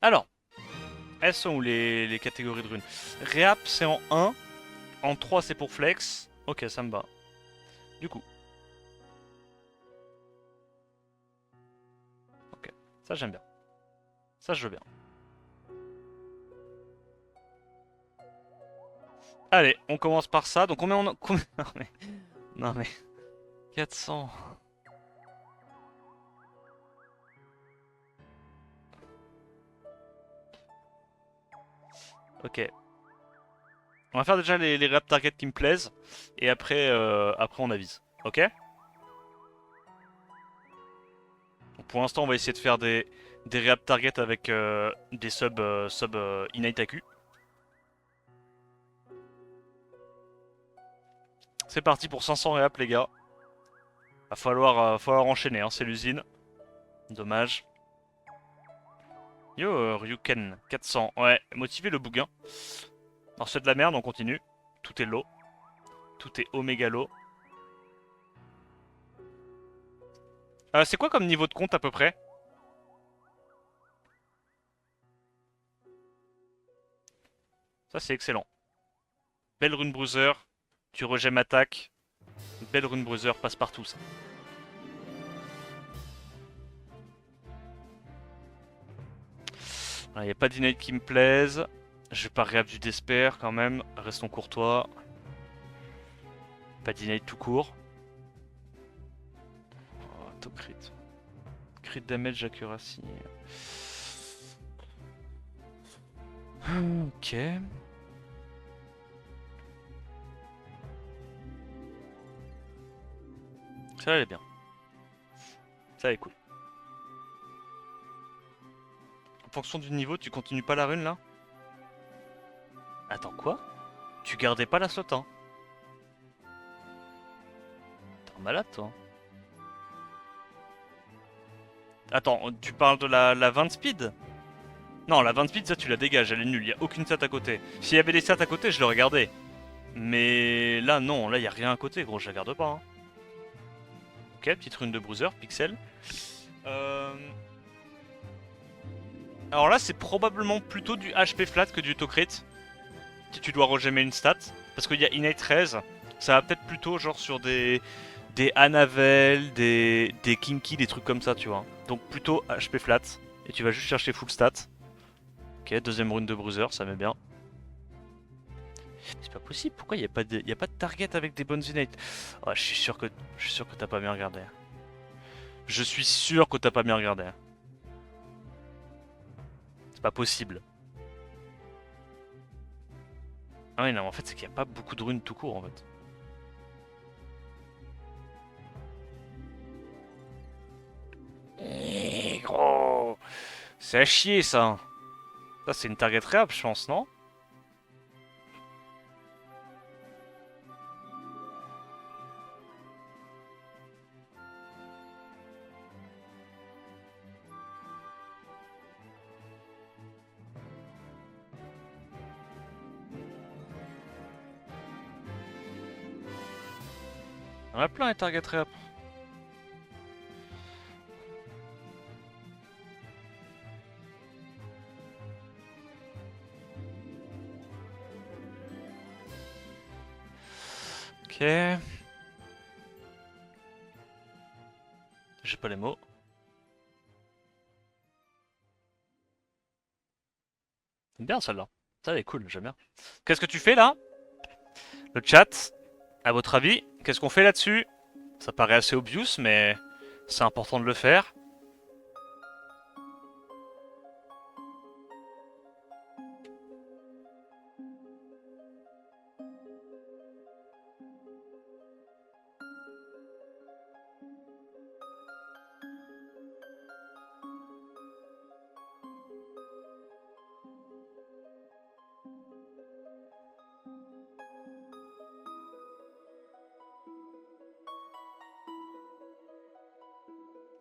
Alors, elles sont où les catégories de runes? Réap c'est en 1, en 3 c'est pour flex. Ok, ça me va. Du coup. Ok, ça j'aime bien. Ça je veux bien. Allez, on commence par ça. Donc combien on a... Non mais... Non mais... 400... Ok. On va faire déjà les rap targets qui me plaisent. Et après, après on avise. Ok? Donc pour l'instant, on va essayer de faire des rap targets avec des sub innate AQ. C'est parti pour 500 réap, les gars. Va falloir enchaîner, hein, c'est l'usine. Dommage. Yo, Ryuken, 400. Ouais, motivé le bougain. Alors c'est de la merde, on continue. Tout est low. Tout est oméga low. C'est quoi comme niveau de compte à peu près? Ça c'est excellent. Belle rune bruiser. Tu regèmes attaque. Belle rune bruiser, passe partout ça. Il n'y a pas d'inate qui me plaise. Je vais pas réap du despair quand même. Restons courtois. Pas d'inate tout court. Oh, auto crit. Crit damage accuracy. Ok. Ça elle est bien. Ça elle est cool. En fonction du niveau, tu continues pas la rune là? Attends quoi? Tu gardais pas la slot hein? T'es un malade toi. Attends, tu parles de la 20 speed? Non, la 20 speed ça tu la dégages, elle est nulle, y a aucune stat à côté. S'il y avait des stats à côté, je l'aurais gardé. Mais là non, là y a rien à côté gros, je la garde pas hein. Ok, petite rune de bruiser, pixel. Euh... Alors là, c'est probablement plutôt du HP flat que du autocrit. Si tu dois regémer une stat. Parce qu'il y a innate 13. Ça va peut-être plutôt genre sur des Anavel, des Kinky, des trucs comme ça, tu vois. Donc plutôt HP flat. Et tu vas juste chercher full stat. Ok, deuxième rune de bruiser, ça met bien. C'est pas possible, pourquoi il n'y a pas de target avec des bonnes innates? Oh, je suis sûr que t'as pas bien regardé. Je suis sûr que t'as pas bien regardé. C'est pas possible. Ah oui, non, en fait, c'est qu'il n'y a pas beaucoup de runes tout court, en fait. Gros, c'est à chier, ça. Ça, c'est une target réap, je pense, non? Il y en a plein, les target réap. Ok. J'ai pas les mots. C'est bien, celle-là. Ça, elle est cool, j'aime bien. Qu'est-ce que tu fais, là? Le chat, à votre avis, qu'est-ce qu'on fait là-dessus? Ça paraît assez obvious, mais c'est important de le faire.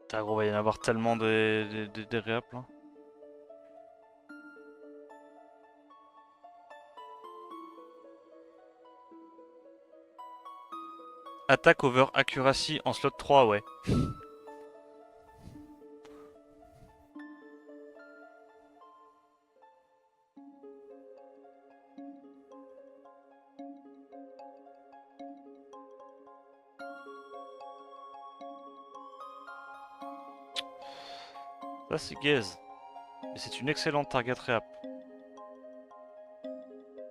Putain, gros, va y en avoir tellement des réaps, là. Attaque over accuracy en slot 3, ouais. Ça c'est gaze. Et c'est une excellente target réap.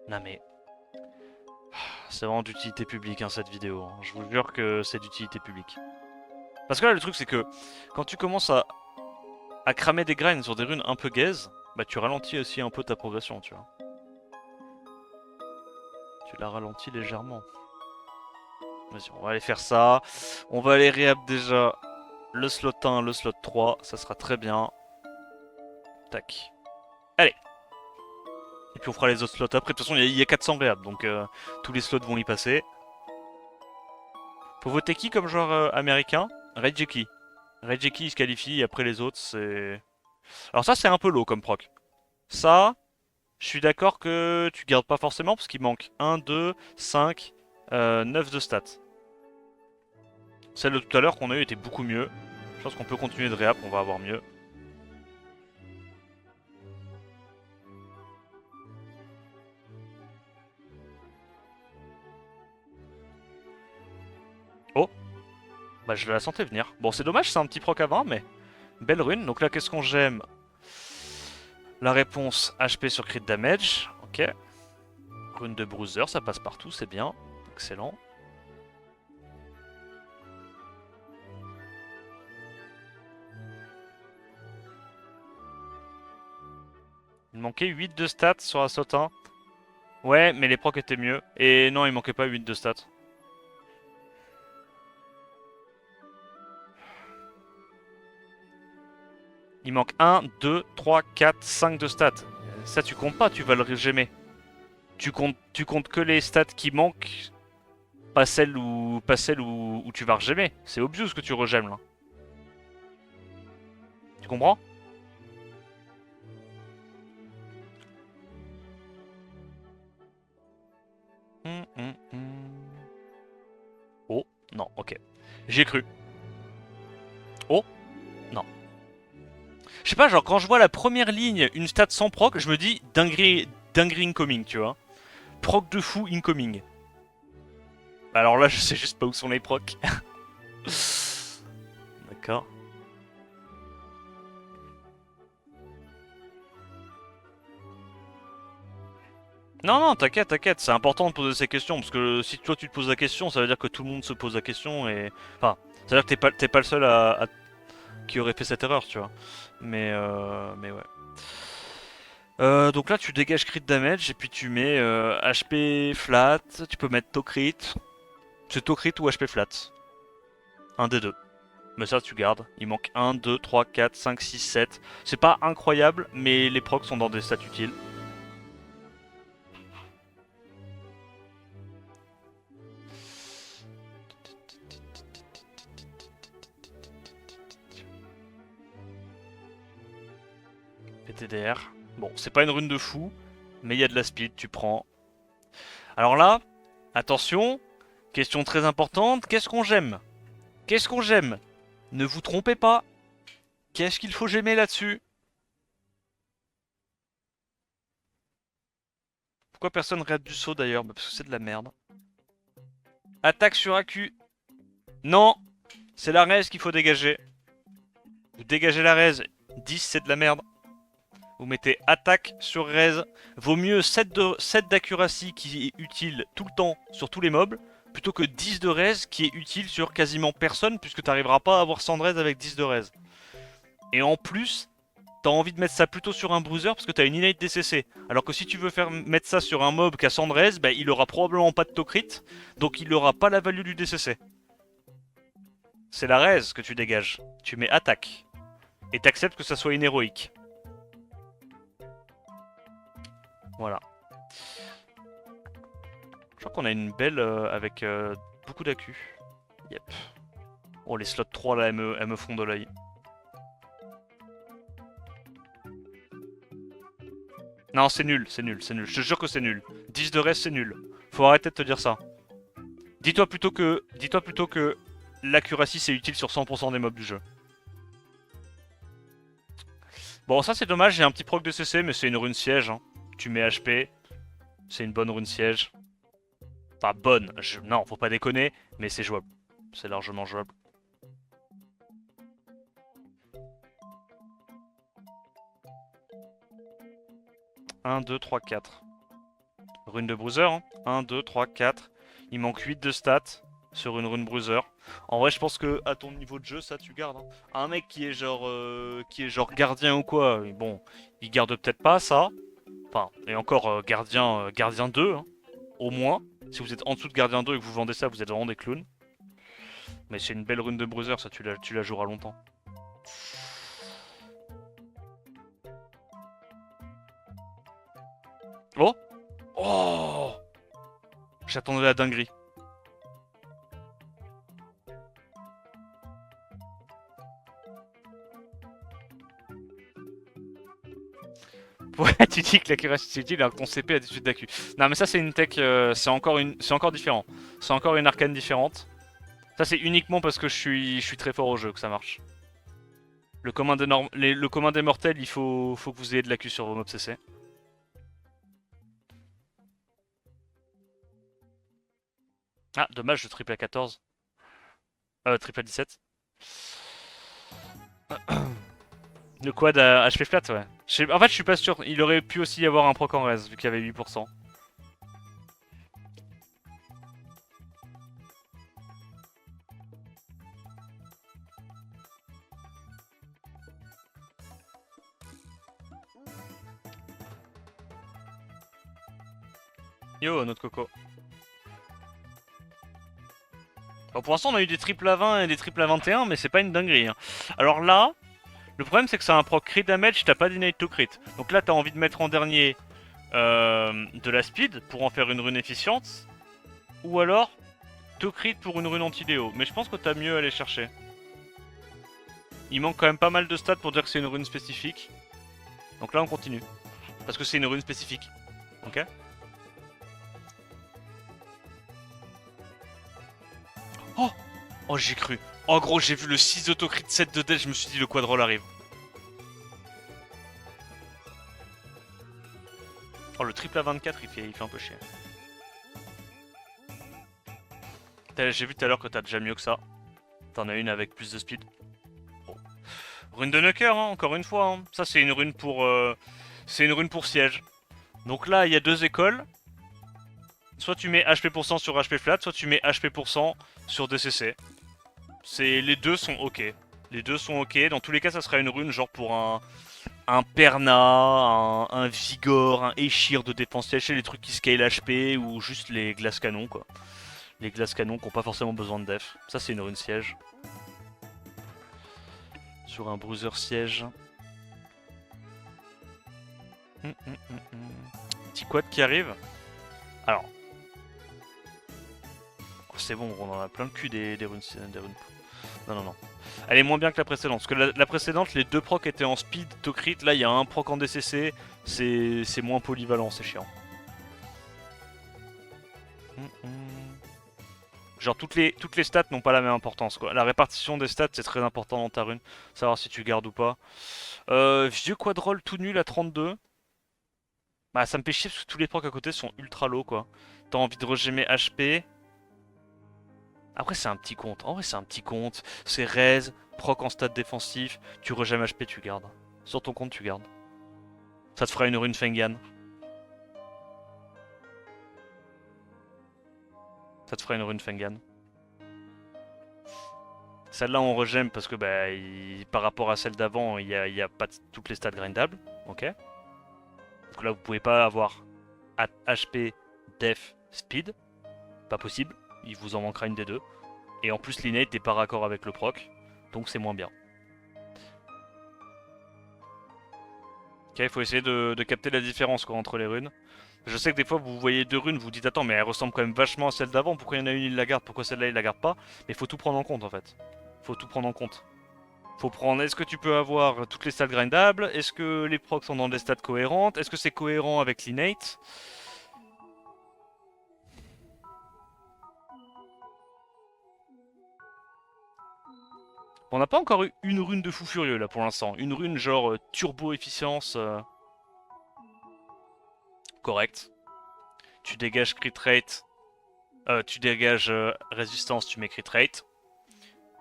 Non mais... C'est vraiment d'utilité publique hein, cette vidéo. Hein. Je vous jure que c'est d'utilité publique. Parce que là le truc c'est que quand tu commences à cramer des grinds sur des runes un peu gaze, bah tu ralentis aussi un peu ta progression, tu vois. Tu la ralentis légèrement. Vas-y, on va aller faire ça. On va aller réhab déjà le slot 1, le slot 3. Ça sera très bien. Tac. Allez. Et puis on fera les autres slots après. De toute façon, il y a 400 réhab, donc tous les slots vont y passer. Faut voter qui comme joueur américain? Raijeki. Raijeki il se qualifie et après les autres c'est... Alors ça c'est un peu low comme proc. Ça, je suis d'accord que tu gardes pas forcément parce qu'il manque 1, 2, 5, 9 de stats. Celle de tout à l'heure qu'on a eu était beaucoup mieux. Je pense qu'on peut continuer de réap, on va avoir mieux. Oh, bah je la sentais venir. Bon c'est dommage, c'est un petit proc à 20 mais... Belle rune, donc là qu'est-ce qu'on j'aime? La réponse HP sur crit damage, ok. Rune de bruiser, ça passe partout, c'est bien. Excellent. Il manquait 8 de stats sur la slot 1. Ouais, mais les procs étaient mieux. Et non, il manquait pas 8 de stats. Il manque 1, 2, 3, 4, 5 de stats. Ça, tu comptes pas, tu vas le régimer. Tu comptes que les stats qui manquent, pas celles où tu vas regémer. C'est obvious que tu regèmes là. Tu comprends? Oh, non, ok. J'ai cru. Oh, non. Je sais pas, genre quand je vois la première ligne, une stat sans proc, je me dis dinguerie incoming, tu vois. Proc de fou incoming. Alors là, je sais juste pas où sont les procs. D'accord. Non, non, t'inquiète, t'inquiète, c'est important de poser ces questions, parce que si toi tu te poses la question, ça veut dire que tout le monde se pose la question, et... Enfin, ça veut dire que t'es pas le seul qui aurait fait cette erreur, tu vois. Mais ouais. Donc là, tu dégages crit damage, et puis tu mets HP flat, tu peux mettre to crit. C'est to crit ou HP flat. Un des deux. Mais ça, tu gardes. Il manque 1, 2, 3, 4, 5, 6, 7. C'est pas incroyable, mais les procs sont dans des stats utiles. PTDR. Bon, c'est pas une rune de fou, mais il y a de la speed, tu prends. Alors là, attention, question très importante, qu'est-ce qu'on j'aime? Qu'est-ce qu'on j'aime? Ne vous trompez pas. Qu'est-ce qu'il faut j'aimer là-dessus? Pourquoi personne rate du saut d'ailleurs? Bah parce que c'est de la merde. Attaque sur AQ. Non, c'est la raise qu'il faut dégager. Vous dégagez la raise. 10 c'est de la merde. Vous mettez attaque sur raise. Vaut mieux 7 d'accuracy qui est utile tout le temps sur tous les mobs, plutôt que 10 de raise qui est utile sur quasiment personne, puisque tu n'arriveras pas à avoir 100 de raise avec 10 de raise. Et en plus, t'as envie de mettre ça plutôt sur un bruiser parce que t'as une innate DCC. Alors que si tu veux mettre ça sur un mob qui a 100 de raise, bah, il aura probablement pas de to crit, donc il aura pas la value du DCC. C'est la raise que tu dégages. Tu mets attaque. Et t'acceptes que ça soit une héroïque. Voilà. Je crois qu'on a une belle avec beaucoup d'accu. Yep. Oh, les slots 3 là, elles me font de l'œil. Non, c'est nul, c'est nul, c'est nul. Je te jure que c'est nul. 10 de reste, c'est nul. Faut arrêter de te dire ça. Dis-toi plutôt que l'accuracy c'est utile sur 100% des mobs du jeu. Bon, ça c'est dommage, j'ai un petit proc de CC, mais c'est une rune siège. Hein. Tu mets HP, c'est une bonne rune siège. Enfin, bonne, non, faut pas déconner, mais c'est jouable. C'est largement jouable. 1, 2, 3, 4. Rune de bruiser, hein. 1, 2, 3, 4. Il manque 8 de stats sur une rune bruiser. En vrai, je pense que à ton niveau de jeu, ça tu gardes. Hein. Un mec qui est genre gardien ou quoi, bon, il garde peut-être pas ça. Enfin, et encore gardien 2, hein, au moins. Si vous êtes en dessous de gardien 2 et que vous vendez ça, vous êtes vraiment des clowns. Mais c'est une belle rune de bruiser, ça tu la joueras longtemps. Oh. Oh. J'attendais la dinguerie. Ouais, tu dis que la curiosité est utile alors que ton CP a 18 d'accu. Non, mais ça, c'est une tech, c'est encore différent. C'est encore une arcane différente. Ça, c'est uniquement parce que je suis très fort au jeu que ça marche. Le commun des mortels, faut que vous ayez de l'accu sur vos mobs CC. Ah, dommage, je triple à 14. Triple à 17. Le quad à HP flat, ouais. En fait, je suis pas sûr. Il aurait pu aussi y avoir un proc en res, vu qu'il y avait 8%. Yo, notre coco. Bon, pour l'instant, on a eu des triples à 20 et des triples à 21, mais c'est pas une dinguerie. Hein. Alors là, le problème, c'est que ça a un proc crit damage, t'as pas d'innate to crit. Donc là, t'as envie de mettre en dernier de la speed pour en faire une rune efficiente. Ou alors, to crit pour une rune anti-déo. Mais je pense que t'as mieux à aller chercher. Il manque quand même pas mal de stats pour dire que c'est une rune spécifique. Donc là, on continue. Parce que c'est une rune spécifique. Ok. Oh. Oh, j'ai cru. Oh, gros, j'ai vu le 6 autocrit 7 de death, je me suis dit le quadroll arrive. Oh, le triple à 24, il fait un peu chier. J'ai vu tout à l'heure que t'as déjà mieux que ça. T'en as une avec plus de speed. Bon. Rune de Nucker, hein, encore une fois. Hein. Ça, c'est une rune pour siège. Donc là, il y a deux écoles. Soit tu mets HP% sur HP flat, soit tu mets HP% sur DCC. Les deux sont ok. Les deux sont ok. Dans tous les cas, ça sera une rune genre pour un Perna, un Vigor, un Eshir de défense séchée, les trucs qui scale HP ou juste les glaces canons quoi. Les glaces canons qui n'ont pas forcément besoin de def. Ça c'est une rune siège. Sur un bruiser siège. Petit quad qui arrive. Alors. Oh, c'est bon, on en a plein le cul des runes. Non, non, non. Elle est moins bien que la précédente. Parce que la précédente, les deux procs étaient en speed to crit. Là, il y a un proc en DCC. C'est moins polyvalent, c'est chiant. Genre, toutes les stats n'ont pas la même importance, quoi. La répartition des stats, c'est très important dans ta rune. Savoir si tu gardes ou pas. Vieux quadroll tout nul à 32. Bah, ça me fait chier parce que tous les procs à côté sont ultra low, quoi. T'as envie de regémer HP. Après, c'est un petit compte. En vrai, c'est un petit compte. C'est raise, proc en stat défensif. Tu regèmes HP, tu gardes. Sur ton compte, tu gardes. Ça te fera une rune Fengan. Ça te fera une rune Fengan. Celle-là, on regème parce que bah, par rapport à celle d'avant, il n'y a pas toutes les stats grindables. Ok. Donc là, vous pouvez pas avoir HP, Def, Speed. Pas possible. Il vous en manquera une des deux. Et en plus, l'inate n'est pas raccord avec le proc. Donc c'est moins bien. Ok, il faut essayer de capter la différence quoi, entre les runes. Je sais que des fois vous voyez deux runes, vous dites attends mais elles ressemblent quand même vachement à celle d'avant, pourquoi il y en a une il la garde, pourquoi celle-là il la garde pas. Mais il faut tout prendre en compte en fait. Faut tout prendre en compte. Faut prendre est-ce que tu peux avoir toutes les stats grindables, est-ce que les procs sont dans des stats cohérentes, est-ce que c'est cohérent avec l'inate. On n'a pas encore eu une rune de fou furieux là pour l'instant. Une rune genre turbo efficience correct. Tu dégages crit rate. Tu dégages résistance, tu mets crit rate.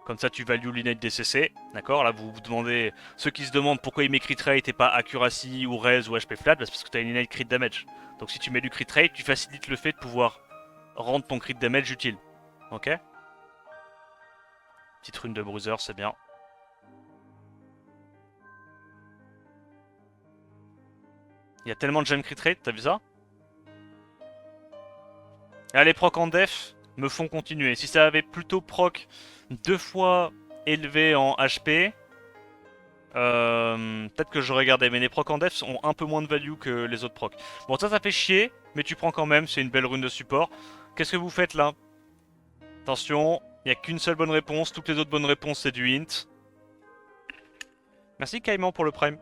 Comme ça, tu values l'innate DCC. D'accord. Là, vous vous demandez. Ceux qui se demandent pourquoi il met crit rate et pas accuracy ou res ou HP flat, bah, c'est parce que tu as une innate crit damage. Donc si tu mets du crit rate, tu facilites le fait de pouvoir rendre ton crit damage utile. Ok. Petite rune de bruiser, c'est bien. Il y a tellement de gem crit rate, t'as vu ça? Ah, les procs en def me font continuer. Si ça avait plutôt proc 2 fois élevé en HP, peut-être que j'aurais gardé. Mais les procs en def ont un peu moins de value que les autres procs. Bon, ça fait chier, mais tu prends quand même. C'est une belle rune de support. Qu'est-ce que vous faites là? Attention, il n'y a qu'une seule bonne réponse. Toutes les autres bonnes réponses, c'est du hint. Merci Caïman pour le prime.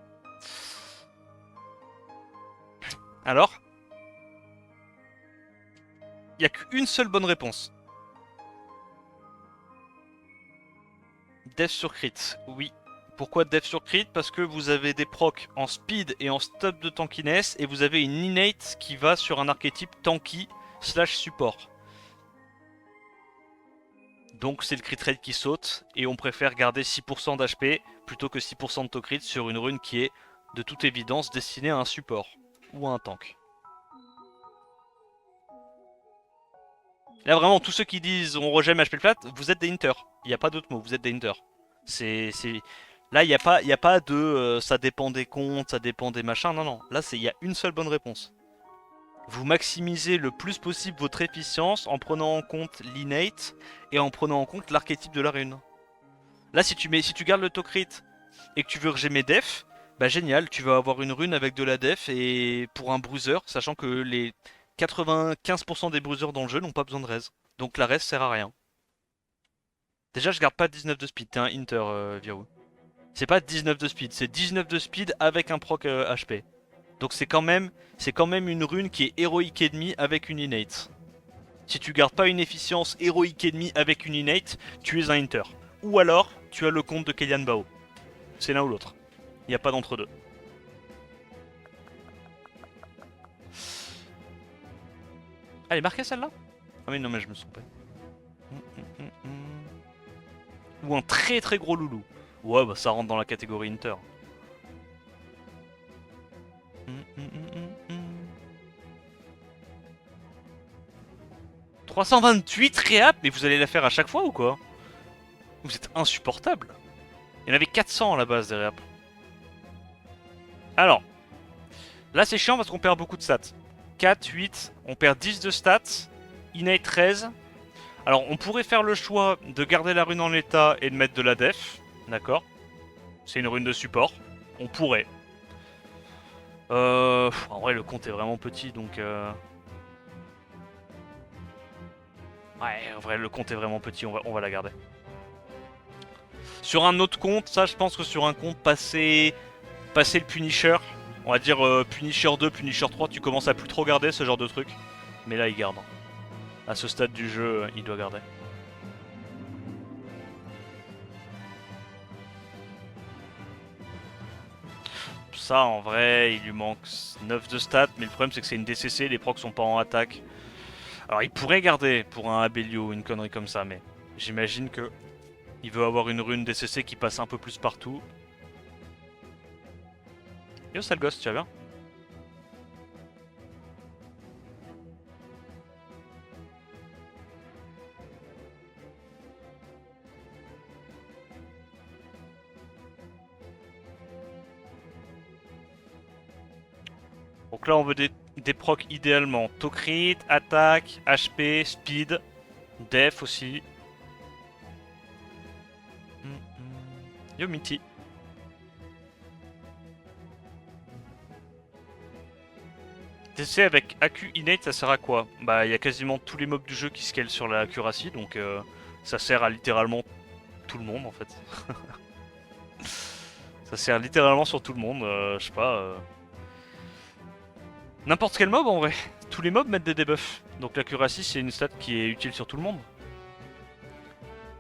Alors? Il n'y a qu'une seule bonne réponse. Def sur crit, oui. Pourquoi def sur crit? Parce que vous avez des procs en speed et en stop de tankiness, et vous avez une innate qui va sur un archétype tanky / support. Donc c'est le crit rate qui saute, et on préfère garder 6% d'HP plutôt que 6% de to crit sur une rune qui est de toute évidence destinée à un support ou à un tank. Là vraiment, tous ceux qui disent on rejette HP flat, vous êtes des hunters. Il n'y a pas d'autre mot, vous êtes des hunters. Là, il n'y a pas de ça dépend des comptes, ça dépend des machins. Non, non. Là, il y a une seule bonne réponse. Vous maximisez le plus possible votre efficience en prenant en compte l'innate et en prenant en compte l'archétype de la rune. Là, si tu gardes le to-crit et que tu veux regémer def, bah génial, tu vas avoir une rune avec de la def et pour un bruiser, sachant que les 95% des bruisers dans le jeu n'ont pas besoin de res. Donc la res sert à rien. Déjà, je garde pas 19 de speed, t'es un hinter, Virou. C'est pas 19 de speed, c'est 19 de speed avec un proc HP. Donc c'est quand même une rune qui est héroïque ennemi avec une innate. Si tu gardes pas une efficience héroïque ennemi avec une innate, tu es un hinter. Ou alors, tu as le compte de Kellyan Bao. C'est l'un ou l'autre. Il n'y a pas d'entre deux. Elle est marquée celle-là? Ah mais non mais je me suis trompé. Ou un très très gros loulou. Ouais bah ça rentre dans la catégorie Inter. 328 réap, mais vous allez la faire à chaque fois ou quoi? Vous êtes insupportable. Il y en avait 400 à la base des réap. Alors, là c'est chiant parce qu'on perd beaucoup de stats. 4, 8, on perd 10 de stats. Innate 13. Alors on pourrait faire le choix de garder la rune en l'état et de mettre de la def. D'accord. C'est une rune de support. On pourrait. En vrai le compte est vraiment petit donc... Ouais, en vrai le compte est vraiment petit, on va la garder. Sur un autre compte, ça je pense que sur un compte passer le Punisher, on va dire Punisher 2, Punisher 3, tu commences à plus trop garder ce genre de truc. Mais là il garde. À ce stade du jeu, il doit garder. Ça en vrai, il lui manque 9 de stats, mais le problème c'est que c'est une DCC, les procs sont pas en attaque. Alors il pourrait garder pour un Abelio ou une connerie comme ça, mais j'imagine que il veut avoir une rune DCC qui passe un peu plus partout. Yo sale gosse, tu vas bien? Donc là on veut des procs idéalement. To crit, attaque, HP, speed, def aussi. Yo Minty. TC avec Accu Innate ça sert à quoi? Bah il y a quasiment tous les mobs du jeu qui scalent sur la accuracy donc ça sert à littéralement tout le monde en fait. Ça sert littéralement sur tout le monde, je sais pas. N'importe quel mob en vrai. Tous les mobs mettent des debuffs. Donc l'accuracy c'est une stat qui est utile sur tout le monde.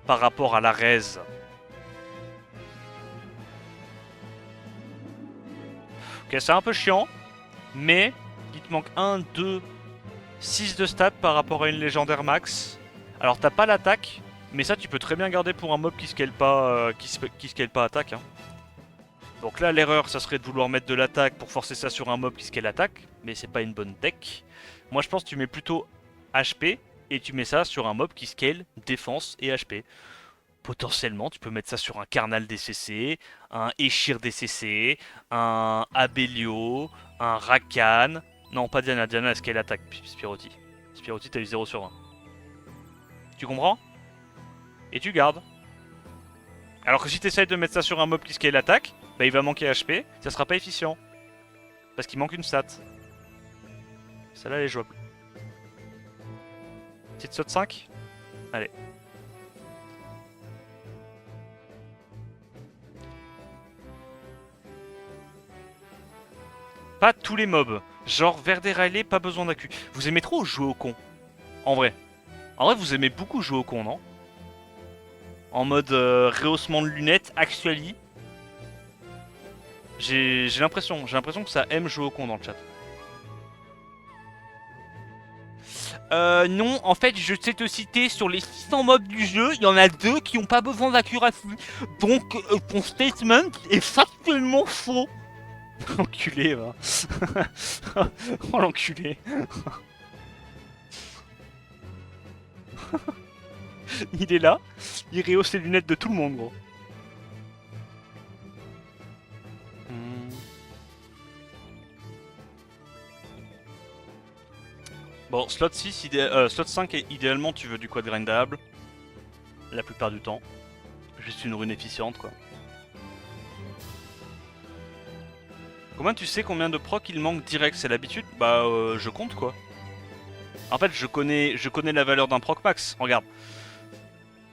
Par rapport à la res. Ok c'est un peu chiant. Mais il te manque 1, 2, 6 de stats par rapport à une légendaire max. Alors t'as pas l'attaque. Mais ça, tu peux très bien garder pour un mob qui scale pas, qui scale pas attaque. Hein. Donc là, l'erreur, ça serait de vouloir mettre de l'attaque pour forcer ça sur un mob qui scale attaque. Mais c'est pas une bonne deck. Moi, je pense que tu mets plutôt HP et tu mets ça sur un mob qui scale défense et HP. Potentiellement, tu peux mettre ça sur un Carnal DCC, un Eshir DCC, un Abelio, un Rakan. Non, pas Diana. Diana, est-ce qu'elle attaque Spirotti. Spirotti, t'as eu 0 sur 20. Tu comprends? Et tu gardes. Alors que si t'essayes de mettre ça sur un mob qui scale l'attaque, bah il va manquer HP, ça sera pas efficient. Parce qu'il manque une stat. Celle-là, elle est jouable. Petite saute 5. Allez. Pas tous les mobs. Genre Verde Riley, pas besoin d'accu. Vous aimez trop jouer au con. En vrai. En vrai, vous aimez beaucoup jouer au con, non? En mode rehaussement de lunettes, actually. J'ai l'impression que ça aime jouer au con dans le chat. Non, en fait, je sais te citer sur les 600 mobs du jeu, il y en a 2 qui ont pas besoin d'accuracy. Donc, ton statement est factuellement faux. Enculé, va. Oh l'enculé. Il est là, il rehausse les lunettes de tout le monde, gros. Bon, slot 6, slot 5, idéalement, tu veux du quad grindable. La plupart du temps. Juste une rune efficiente, quoi. Comment tu sais combien de proc il manque direct? C'est l'habitude? Bah, je compte, quoi. En fait, je connais la valeur d'un proc max. Regarde.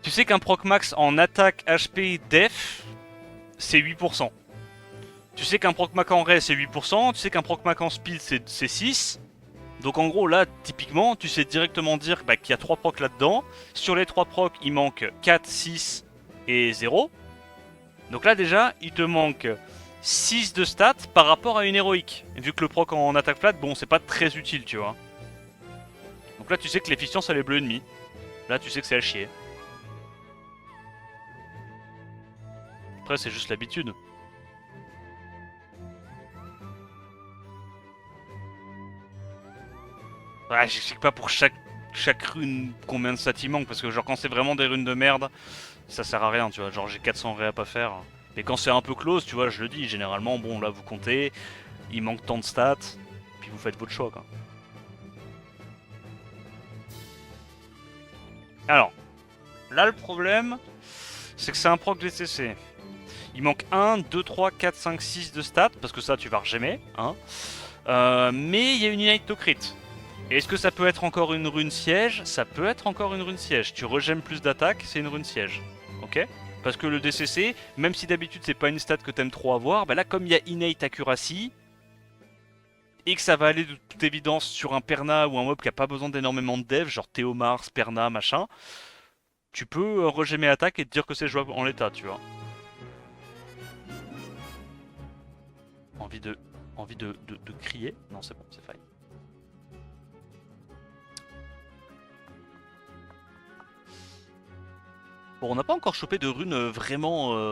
Tu sais qu'un proc max en attaque, HP, def, c'est 8%. Tu sais qu'un proc max en ray, c'est 8%. Tu sais qu'un proc max en speed, c'est 6%. Donc en gros là typiquement tu sais directement dire bah, qu'il y a 3 procs là-dedans. Sur les 3 procs il manque 4, 6 et 0. Donc là déjà il te manque 6 de stats par rapport à une héroïque. Vu que le proc en attaque flat bon c'est pas très utile tu vois. Donc là tu sais que l'efficience elle est bleu ennemi. Là tu sais que c'est à chier. Après c'est juste l'habitude. Ouais, j'explique pas pour chaque rune combien de stats il manque, parce que genre quand c'est vraiment des runes de merde, ça sert à rien, tu vois, genre j'ai 400 réap à faire. Mais quand c'est un peu close, tu vois, je le dis, généralement, bon là vous comptez, il manque tant de stats, puis vous faites votre choix quoi. Alors, là le problème, c'est que c'est un proc DCC. Il manque 1, 2, 3, 4, 5, 6 de stats, parce que ça tu vas regemmer, hein. Mais il y a une Unite to crit. Est-ce que ça peut être encore une rune siège? Ça peut être encore une rune siège. Tu regemmes plus d'attaque, c'est une rune siège. Ok? Parce que le DCC, même si d'habitude c'est pas une stat que t'aimes trop avoir, bah là comme il y a innate accuracy, et que ça va aller de toute évidence sur un Perna ou un mob qui a pas besoin d'énormément de dev, genre Théomars, Perna, machin, tu peux regemmer attaque et te dire que c'est jouable en l'état, tu vois. Envie de crier? Non c'est bon, c'est fine. Bon, on n'a pas encore chopé de runes vraiment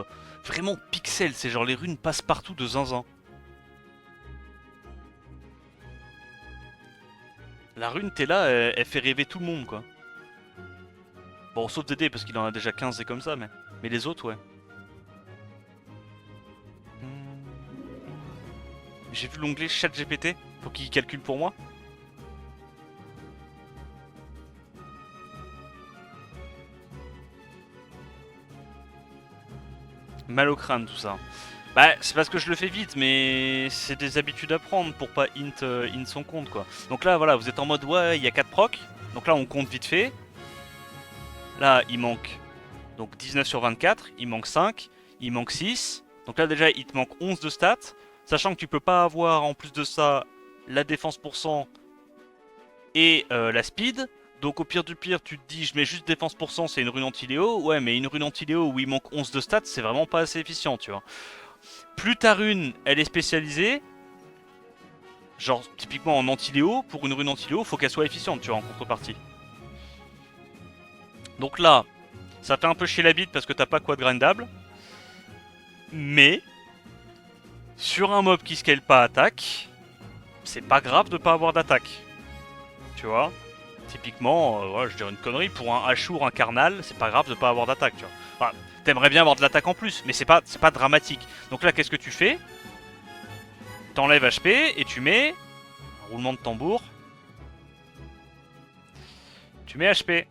pixel, c'est genre les runes passent partout de zinzin. La rune Tela, elle fait rêver tout le monde quoi. Bon, sauf Dédé parce qu'il en a déjà 15 et comme ça, mais les autres, ouais. J'ai vu l'onglet chat GPT, faut qu'il calcule pour moi. Mal au crâne tout ça. Bah c'est parce que je le fais vite mais c'est des habitudes à prendre pour pas int son compte quoi. Donc là voilà vous êtes en mode ouais il y a 4 procs. Donc là on compte vite fait. Là il manque donc 19 sur 24, il manque 5, il manque 6. Donc là déjà il te manque 11 de stats. Sachant que tu peux pas avoir en plus de ça la défense pour cent et la speed. Donc au pire du pire, tu te dis je mets juste défense pour cent, c'est une rune anti-Léo. Ouais, mais une rune anti-Léo où il manque 11 de stats, c'est vraiment pas assez efficient, tu vois. Plus ta rune, elle est spécialisée, genre typiquement en anti-Léo, pour une rune anti-Léo, faut qu'elle soit efficiente, tu vois, en contrepartie. Donc là, Ça fait un peu chier la bite parce que t'as pas quoi de grindable. Mais sur un mob qui scale pas attaque, c'est pas grave de pas avoir d'attaque. Tu vois? Typiquement, ouais, je dirais une connerie, pour un Ashur, un Carnal, c'est pas grave de pas avoir d'attaque, tu vois. Enfin, t'aimerais bien avoir de l'attaque en plus, mais c'est pas dramatique. Donc là, qu'est-ce que tu fais? T'enlèves HP et tu mets... un roulement de tambour. Tu mets HP.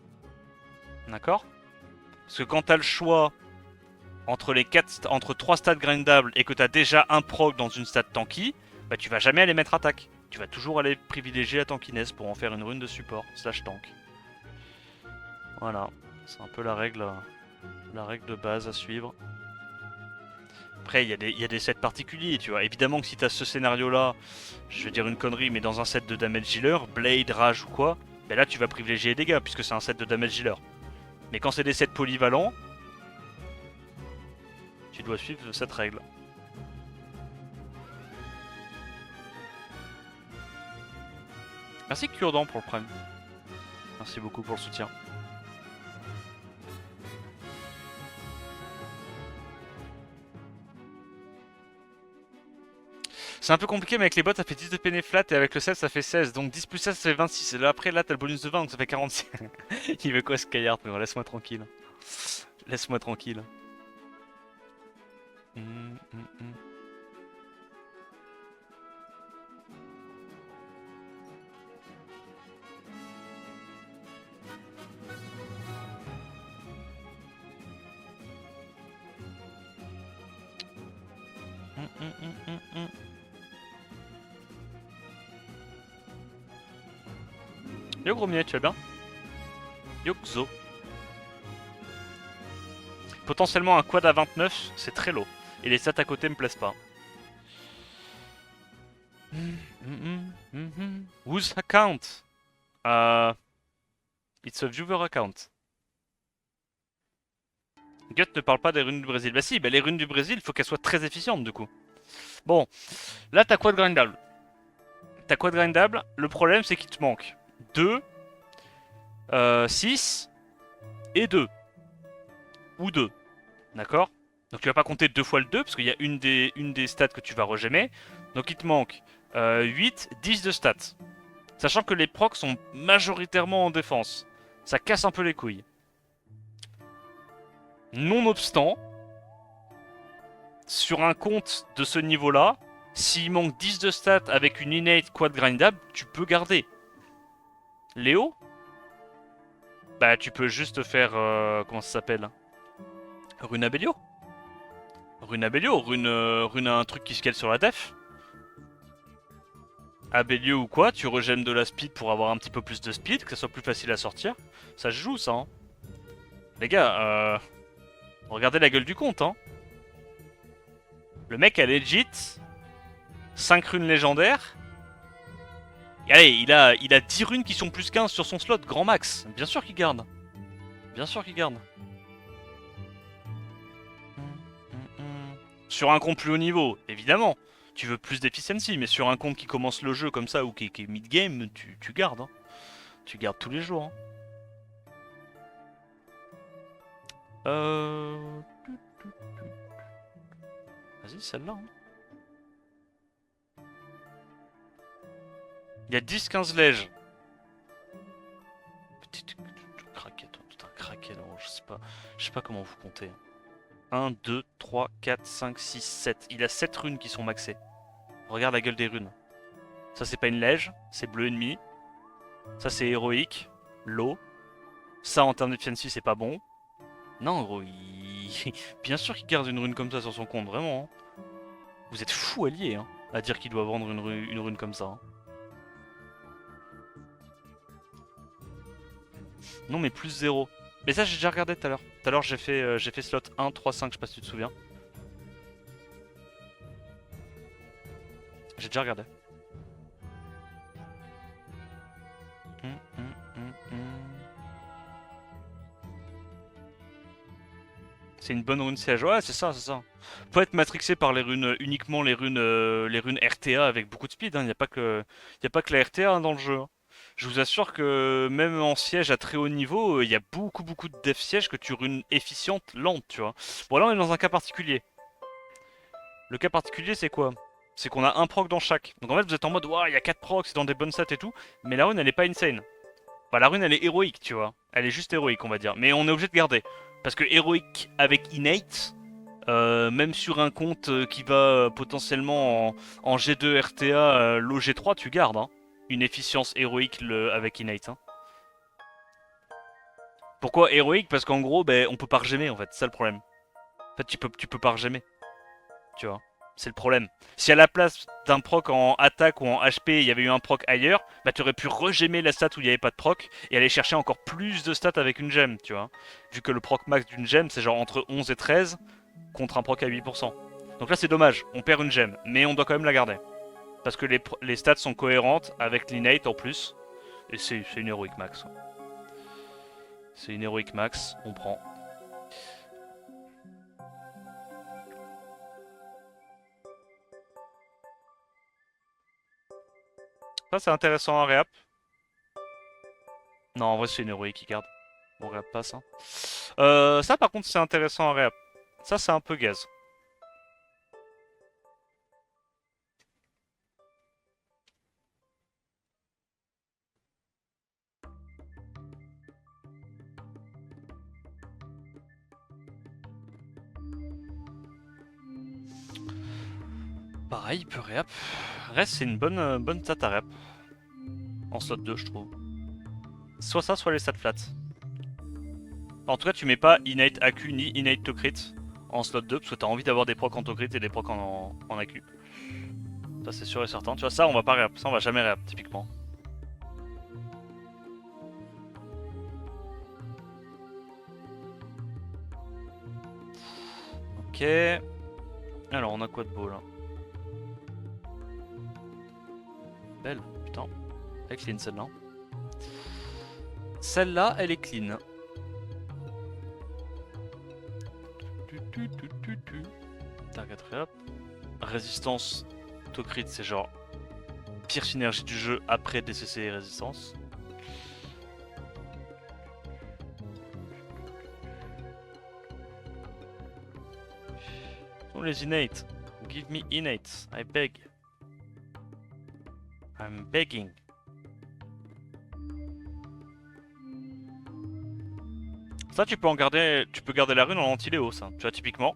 D'accord? Parce que quand t'as le choix entre 3 stats grindables et que t'as déjà un proc dans une stat tanky, bah tu vas jamais aller mettre attaque. Tu vas toujours aller privilégier la tankiness pour en faire une rune de support, slash tank. Voilà, c'est un peu la règle de base à suivre. Après, il y a des sets particuliers, tu vois. Évidemment que si t'as ce scénario-là, je vais dire une connerie, mais dans un set de damage healer, Blade, Rage ou quoi, ben là tu vas privilégier les dégâts, puisque c'est un set de damage healer. Mais quand c'est des sets polyvalents, tu dois suivre cette règle. Merci Cure-Dent pour le prime. Merci beaucoup pour le soutien. C'est un peu compliqué, mais avec les bots ça fait 10 de PN flat et avec le 16 ça fait 16. Donc 10 plus 16 ça fait 26. Et là après là t'as le bonus de 20 donc ça fait 46. Il veut quoi Skyheart? Mais bon, laisse-moi tranquille. Laisse-moi tranquille. Yo gros minet, tu vas bien? Yo Xo. Potentiellement un quad à 29, c'est très low. Et les stats à côté me plaisent pas. Whose account? It's a viewer account. Gut ne parle pas des runes du Brésil. Bah si, bah les runes du Brésil, faut qu'elles soient très efficientes du coup. Bon, là t'as quoi de grindable? T'as quoi de grindable? Le problème c'est qu'il te manque 2, 6 et 2. Ou 2. D'accord? Donc tu vas pas compter 2 fois le 2 parce qu'il y a une des stats que tu vas regémer. Donc il te manque 8, 10 de stats. Sachant que les procs sont majoritairement en défense. Ça casse un peu les couilles. Nonobstant, sur un compte de ce niveau-là, s'il manque 10 de stats avec une innate quad grindable, tu peux garder. Léo? Bah tu peux juste faire... comment ça s'appelle? Rune Abelio? Rune Abelio, rune un truc qui scale sur la def. Abelio ou quoi, tu regènes de la speed pour avoir un petit peu plus de speed, que ça soit plus facile à sortir. Ça se joue ça, hein. Les gars, regardez la gueule du compte, hein. Le mec a legit 5 runes légendaires. Et allez, il a 10 runes qui sont plus 15 sur son slot, grand max. Bien sûr qu'il garde. Bien sûr qu'il garde. Sur un compte plus haut niveau, évidemment. Tu veux plus d'efficiency, mais sur un compte qui commence le jeu comme ça ou qui est mid-game, tu gardes. Hein. Tu gardes tous les jours. Hein. Vas-y, celle-là. Hein. Il y a 10-15 lèges. Petite craquette, tout un craquet, non, je sais pas comment vous comptez. 1, 2, 3, 4, 5, 6, 7. Il a 7 runes qui sont maxées. Regarde la gueule des runes. Ça c'est pas une lège, c'est bleu ennemi. Ça c'est héroïque, low. Ça en termes d'efficiency c'est pas bon. Non gros, bien sûr qu'il garde une rune comme ça sur son compte, vraiment. Hein. Vous êtes fou allié hein, à dire qu'il doit vendre une rune comme ça. Hein. Non mais plus 0. Mais ça j'ai déjà regardé tout à l'heure. Tout à l'heure j'ai fait slot 1, 3, 5, je sais pas si tu te souviens. J'ai déjà regardé. C'est une bonne rune siège. Ouais, c'est ça, c'est ça. Faut être matrixé par les runes, uniquement les runes RTA avec beaucoup de speed. Il n'y a pas que la RTA hein, dans le jeu. Hein. Je vous assure que même en siège à très haut niveau, il y a beaucoup de def sièges que tu runes efficiente, lente, tu vois. Bon là on est dans un cas particulier. Le cas particulier c'est quoi? C'est qu'on a un proc dans chaque. Donc en fait vous êtes en mode, waouh, il y a 4 procs, c'est dans des bonnes stats et tout, mais la rune elle est pas insane. Bah la rune elle est héroïque, tu vois. Elle est juste héroïque on va dire, mais on est obligé de garder. Parce que héroïque avec innate, même sur un compte qui va potentiellement en G2 RTA, low G3, tu gardes hein. Une efficience héroïque avec innate. Hein. Pourquoi héroïque? Parce qu'en gros, ben, on peut pas regémer en fait, c'est ça le problème. En fait, tu peux pas regémer, tu vois. C'est le problème. Si à la place d'un proc en attaque ou en HP, il y avait eu un proc ailleurs, bah tu aurais pu regémer la stat où il n'y avait pas de proc et aller chercher encore plus de stats avec une gemme, tu vois. Vu que le proc max d'une gemme, c'est genre entre 11 et 13 contre un proc à 8%. Donc là, c'est dommage, on perd une gemme, mais on doit quand même la garder. Parce que les stats sont cohérentes avec l'inate en plus. Et c'est une héroïque max. C'est une héroïque max, on prend. Ça c'est intéressant à réap. Non en vrai c'est une héroïque qui garde. On réap pas ça. Ça par contre c'est intéressant à réap. Ça c'est un peu gaz. Pareil, il peut réap. Reste c'est une bonne stat à réap. En slot 2 je trouve. Soit ça, soit les stats flats. En tout cas tu mets pas innate AQ ni innate to crit en slot 2 parce que t'as envie d'avoir des procs en to crit et des procs en AQ. Ça c'est sûr et certain. Tu vois ça on va pas réap, ça on va jamais réap typiquement. Ok. Alors on a quoi de beau là? Belle, putain. Elle est clean celle-là. Celle-là, elle est clean. Target réap. Résistance to crit, c'est genre pire synergie du jeu après DCC et résistance. Oh les innate. Give me innate, I beg. I'm begging. Ça tu peux garder la rune en anti-léo ça, tu vois typiquement.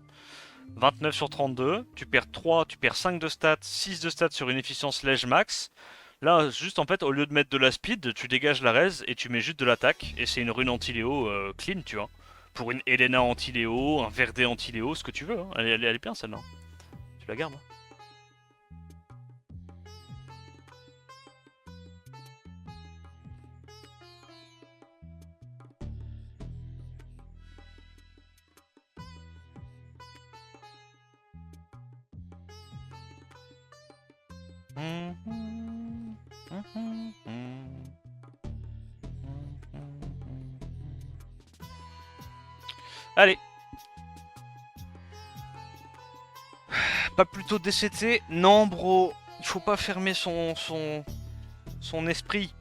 29 sur 32, tu perds 3, tu perds 5 de stats, 6 de stats sur une efficience lège max. Là juste en fait au lieu de mettre de la speed, tu dégages la res et tu mets juste de l'attaque et c'est une rune anti-léo clean tu vois. Pour une Elena anti-léo, un Verde anti-léo, ce que tu veux, hein. Elle est bien celle-là. Tu la gardes. Hein. Allez. Pas plutôt DCT? Non bro, il faut pas fermer son esprit.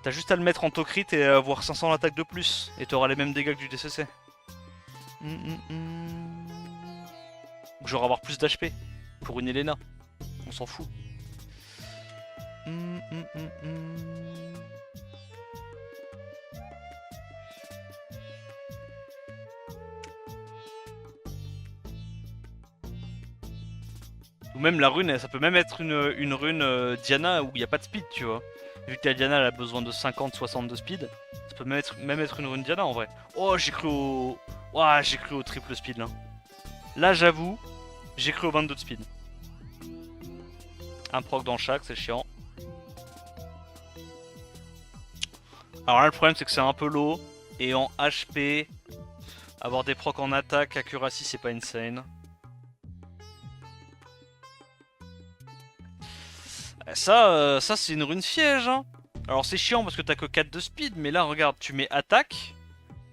T'as juste à le mettre en to-crit et avoir 500 d'attaque de plus. Et t'auras les mêmes dégâts que du DCC. Genre avoir plus d'HP. Pour une Elena. On s'en fout. Ou même la rune, ça peut même être une rune Diana où il n'y a pas de speed, tu vois. Vu que ta Diana elle a besoin de 50-60 de speed, ça peut même être une rune Diana en vrai. Oh, j'ai cru au... Ouah, j'ai cru au triple speed là. Là, j'avoue, j'ai cru au 22 de speed. Un proc dans chaque, c'est chiant. Alors là, le problème, c'est que c'est un peu low. Et en HP, avoir des procs en attaque, accuracy, c'est pas insane. Ça c'est une rune siège. Hein. Alors c'est chiant parce que t'as que 4 de speed, mais là, regarde, tu mets attaque.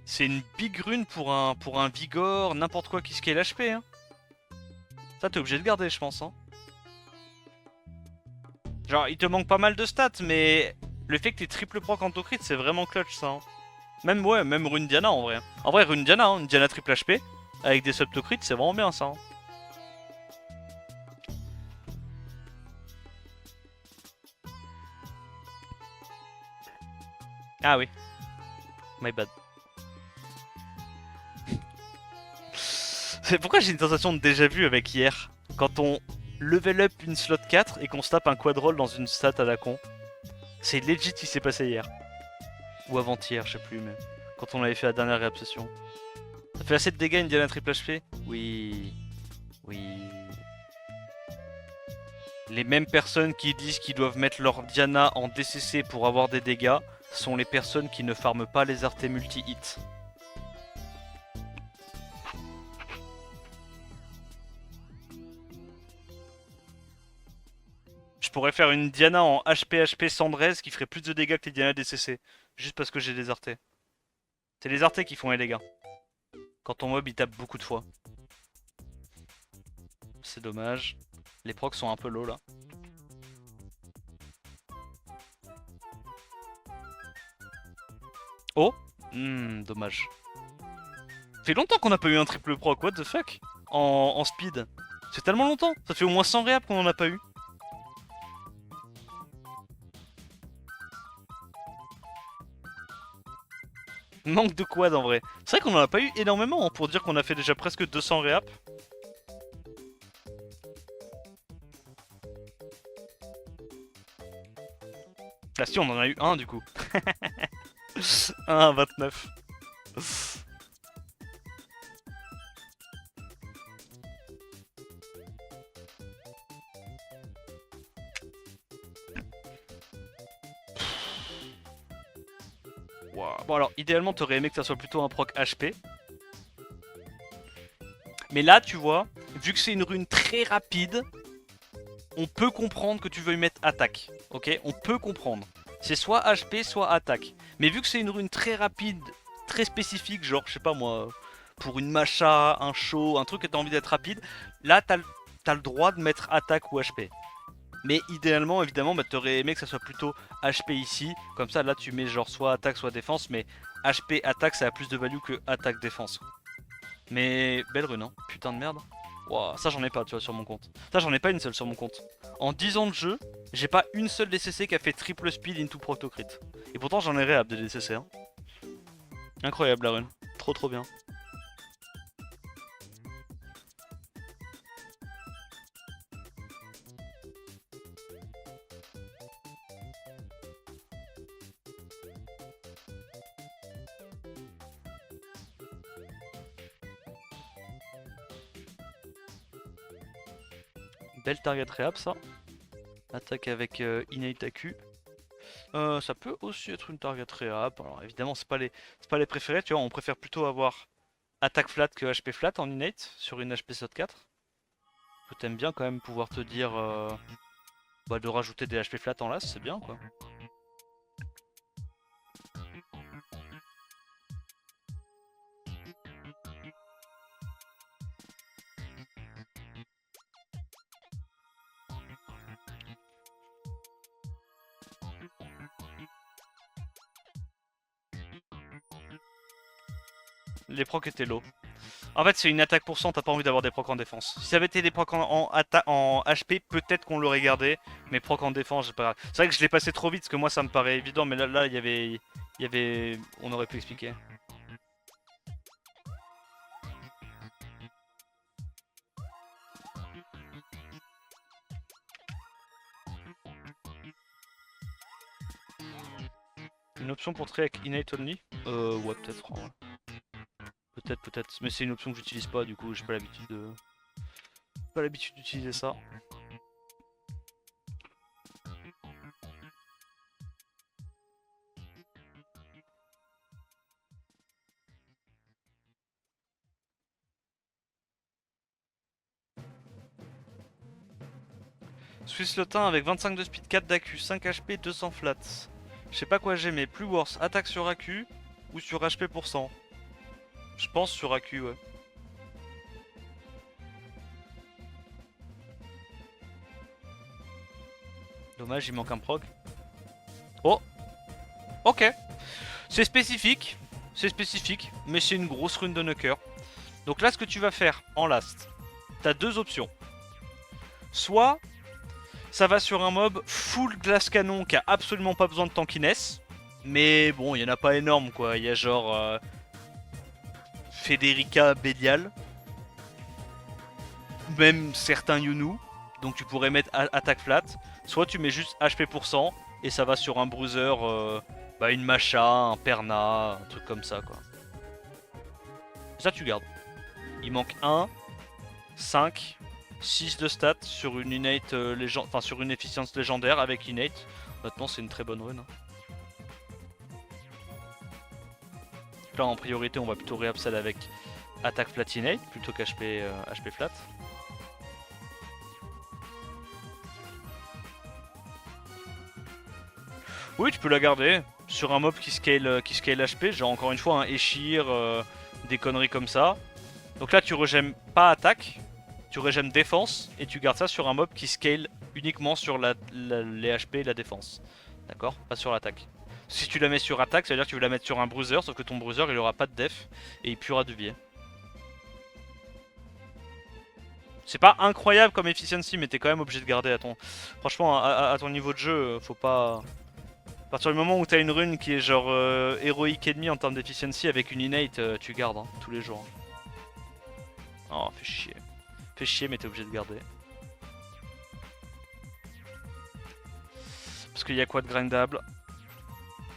C'est une big rune pour un vigor, n'importe quoi qui scale HP. Hein. Ça, t'es obligé de garder, je pense. Hein. Genre, il te manque pas mal de stats, mais le fait que t'aies triple proc en crit, c'est vraiment clutch ça. Hein. Même, ouais, même Rune Diana en vrai. En vrai, Rune Diana, hein, une Diana triple HP, avec des sub to crit, c'est vraiment bien ça. Hein. Ah oui, my bad. C'est pourquoi j'ai une sensation de déjà vu avec hier. Quand on level up une slot 4 et qu'on se tape un quad roll dans une stat à la con. C'est legit qui s'est passé hier. Ou avant-hier, je sais plus, mais quand on avait fait la dernière réabsession. Ça fait assez de dégâts une Diana triple HP? Oui. Oui. Les mêmes personnes qui disent qu'ils doivent mettre leur Diana en DCC pour avoir des dégâts sont les personnes qui ne farment pas les artés multi-hit. Je pourrais faire une Diana en HP-HP Cendrez qui ferait plus de dégâts que les Diana DCC. Juste parce que j'ai des artés. C'est les artés qui font les dégâts. Quand ton mob il tape beaucoup de fois. C'est dommage. Les procs sont un peu low là. Oh dommage. Ça fait longtemps qu'on n'a pas eu un triple proc, what the fuck en speed. C'est tellement longtemps. Ça fait au moins 100 réap qu'on en a pas eu. Manque de quad en vrai. C'est vrai qu'on en a pas eu énormément hein, pour dire qu'on a fait déjà presque 200 réap. Ah si, on en a eu un du coup. 1 à 29. Wow. Bon alors, idéalement, t'aurais aimé que ça soit plutôt un proc HP. Mais là, tu vois, vu que c'est une rune très rapide, on peut comprendre que tu veuilles mettre attaque. Ok, on peut comprendre. C'est soit HP, soit attaque. Mais vu que c'est une rune très rapide, très spécifique, genre, je sais pas moi, pour une macha, un show, un truc que t'as envie d'être rapide, là, t'as le droit de mettre attaque ou HP. Mais idéalement, évidemment, bah, t'aurais aimé que ça soit plutôt HP ici. Comme ça, là, tu mets genre soit attaque, soit défense. Mais HP, attaque, ça a plus de value que attaque, défense. Mais belle rune, hein. Putain de merde. Wow, ça, j'en ai pas, tu vois, sur mon compte. Ça, j'en ai pas une seule sur mon compte. En 10 ans de jeu, j'ai pas une seule DCC qui a fait triple speed into proctocrit. Et pourtant, j'en ai réhab de DCC. Hein. Incroyable la rune. Trop trop bien. Belle target réhab, ça. Attaque avec innate AQ. Ça peut aussi être une target réhab. Alors évidemment, c'est pas les préférés. Tu vois, on préfère plutôt avoir attaque flat que HP flat en innate sur une HP slot 4. Que t'aimes bien quand même pouvoir te dire bah, de rajouter des HP flat en las, c'est bien quoi. Les procs étaient low. En fait, c'est une attaque pour cent, t'as pas envie d'avoir des procs en défense. Si ça avait été des procs en HP, peut-être qu'on l'aurait gardé, mais procs en défense, c'est pas grave. C'est vrai que je l'ai passé trop vite, parce que moi ça me paraît évident, mais là, il y avait. On aurait pu expliquer. Une option pour trade avec Innate Only ouais, peut-être. Ouais. Peut-être. Mais c'est une option que j'utilise pas, du coup, j'ai pas l'habitude de. Pas l'habitude d'utiliser ça. Swiss Lotin avec 25 de speed, 4 d'AQ, 5 HP, 200 flats. Je sais pas quoi j'ai, mais plus worse, attaque sur AQ ou sur HP pour 100. Je pense sur AQ, ouais. Dommage, il manque un proc. Oh, ok. C'est spécifique, mais c'est une grosse rune de Nucker. Donc là, ce que tu vas faire en last, t'as deux options. Soit ça va sur un mob full glace canon qui a absolument pas besoin de tankiness. Mais bon, il y en a pas énorme quoi. Il y a genre Federica Bélial. Même certains Yunu. Donc tu pourrais mettre attaque flat. Soit tu mets juste HP pour 100 et ça va sur un bruiser, une Macha, un Perna, un truc comme ça quoi. Ça tu gardes. Il manque 1, 5, 6 de stats sur une innate enfin sur une efficience légendaire avec innate. Maintenant c'est une très bonne rune. Là en priorité on va plutôt réabsal avec attaque flat innate plutôt qu'HP HP flat. Oui tu peux la garder sur un mob qui scale HP, genre encore une fois un Eshir, des conneries comme ça. Donc là tu regèmes pas attaque, tu regèmes défense et tu gardes ça sur un mob qui scale uniquement sur les HP et la défense. D'accord? Pas sur l'attaque. Si tu la mets sur attaque, ça veut dire que tu veux la mettre sur un bruiser, sauf que ton bruiser il aura pas de def et il puera du biais. C'est pas incroyable comme efficiency, mais t'es quand même obligé de garder à ton... Franchement, à ton niveau de jeu, faut pas... À partir du moment où t'as une rune qui est genre héroïque ennemi en termes d'efficiency avec une innate, tu gardes hein, tous les jours. Oh, fais chier. Fais chier, mais t'es obligé de garder. Parce qu'il y a quoi de grindable?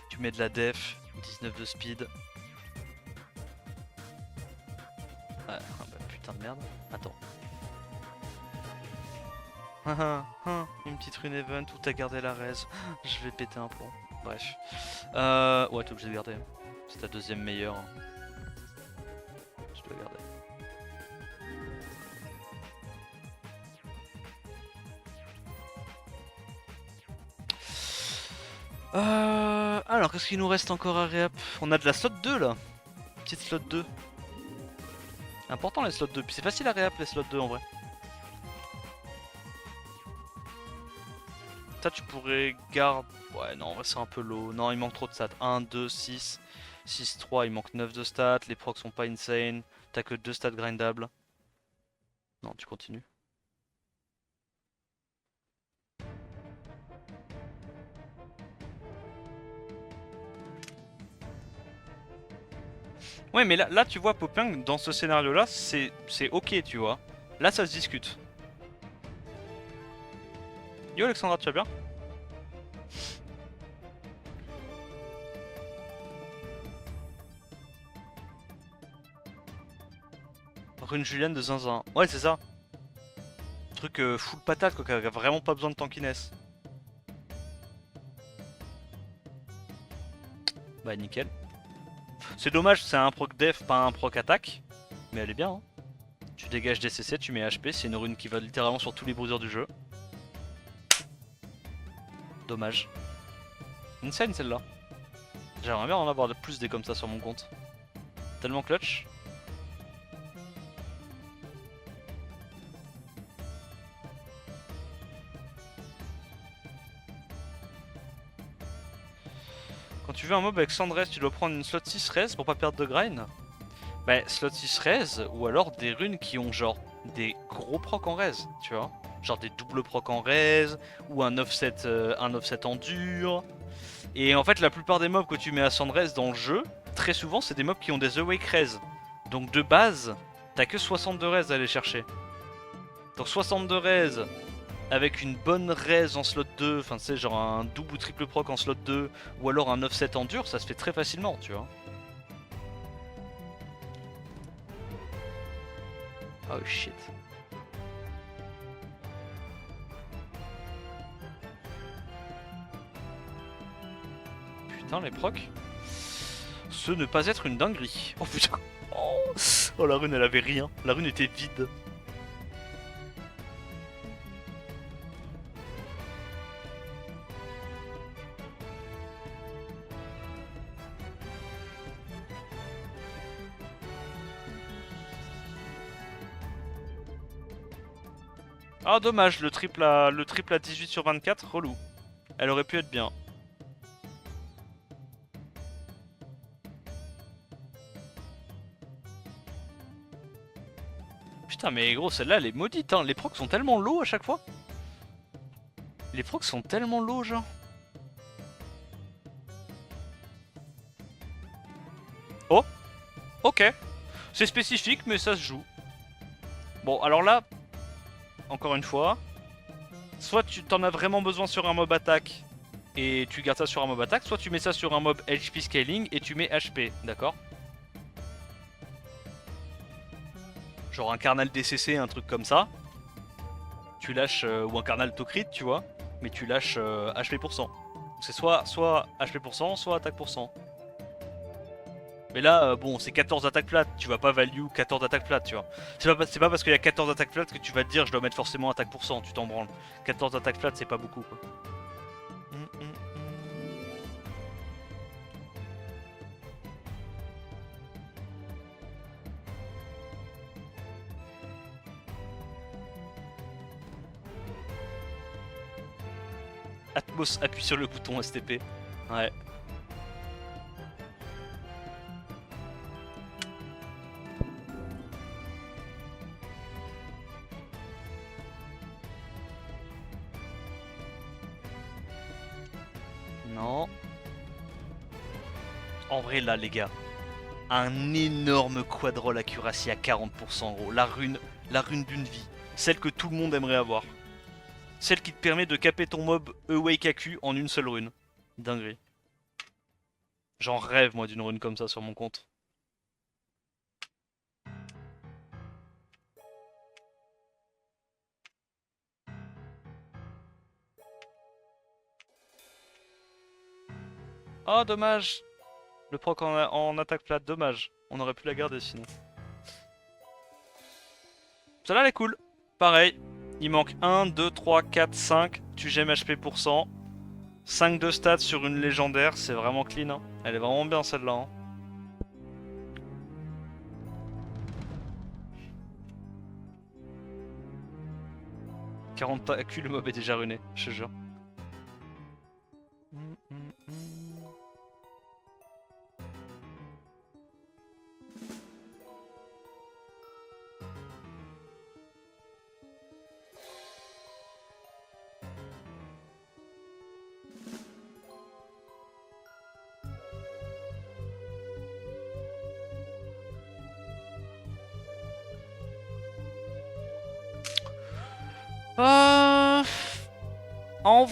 Tu mets de la def, 19 de speed. Ouais, bah putain de merde. Attends. Une petite rune event où t'as gardé la res. Je vais péter un plomb. Bref. Ouais, t'es obligé de garder. C'est ta deuxième meilleure. Je dois garder. Alors, qu'est-ce qu'il nous reste encore à réap? On a de la slot 2 là. Petite slot 2. Important les slots 2. Puis c'est facile à réap les slots 2 en vrai. Ça tu pourrais garder... Ouais non en vrai c'est un peu low. Non il manque trop de stats. 1, 2, 6, 6, 3, il manque 9 de stats. Les procs sont pas insane. T'as que 2 stats grindables. Non tu continues. Ouais mais là tu vois Popin dans ce scénario là c'est ok tu vois. Là ça se discute. Yo Alexandra tu vas bien? Rune Julienne de Zinzin. Ouais c'est ça. Truc full patate quoi, qui a vraiment pas besoin de tankiness. Bah nickel. C'est dommage, c'est un proc def, pas un proc attaque. Mais elle est bien hein. Tu dégages des CC, tu mets HP, c'est une rune qui va littéralement sur tous les bruisers du jeu. Dommage. Insane celle-là. J'aimerais bien en avoir plus des comme ça sur mon compte. Tellement clutch. Quand tu veux un mob avec 100 de res, tu dois prendre une slot 6 res pour pas perdre de grind. Bah slot 6 res ou alors des runes qui ont genre des gros procs en res, tu vois. Genre des doubles procs en res ou un offset en dur. Et en fait la plupart des mobs que tu mets à 100 de res dans le jeu, très souvent c'est des mobs qui ont des awake res. Donc de base, t'as que 60 de res à aller chercher. Donc 60 de res avec une bonne res en slot 2, enfin tu sais genre un double ou triple proc en slot 2 ou alors un offset en dur, ça se fait très facilement tu vois. Oh shit. Putain les procs. Ce ne pas être une dinguerie. Oh putain. Oh la rune elle avait rien. La rune était vide. Ah dommage, le triple à 18 sur 24, relou. Elle aurait pu être bien. Putain mais gros celle-là elle est maudite hein. Les procs sont tellement low à chaque fois. Les procs sont tellement low genre. Oh, ok. C'est spécifique mais ça se joue. Bon alors là, encore une fois, soit tu t'en as vraiment besoin sur un mob attaque et tu gardes ça sur un mob attaque, soit tu mets ça sur un mob HP scaling et tu mets HP, d'accord? Genre un carnal DCC, un truc comme ça. Tu lâches, ou un carnal to crit, tu vois, mais tu lâches HP%. C'est soit HP%, soit attaque%. Mais là, bon, c'est 14 attaques plates, tu vas pas value 14 attaques plates, tu vois. C'est pas parce qu'il y a 14 attaques plates que tu vas te dire je dois mettre forcément attaque pour cent, tu t'en branles. 14 attaques plates, c'est pas beaucoup, quoi. Atmos appuie sur le bouton STP. Ouais. Non. En vrai, là, les gars, un énorme quadroll accuracy à 40%, gros. La rune d'une vie. Celle que tout le monde aimerait avoir. Celle qui te permet de caper ton mob Awake AQ en une seule rune. Dinguerie. J'en rêve, moi, d'une rune comme ça sur mon compte. Oh, dommage. Le proc en attaque plate, dommage. On aurait pu la garder sinon. Celle-là, elle est cool. Pareil. Il manque 1, 2, 3, 4, 5. Tu gemmes HP pour 100. 5 de stats sur une légendaire, c'est vraiment clean. Hein. Elle est vraiment bien celle-là. Hein. « 40 AQ, le mob est déjà runé, je te jure. Euh... En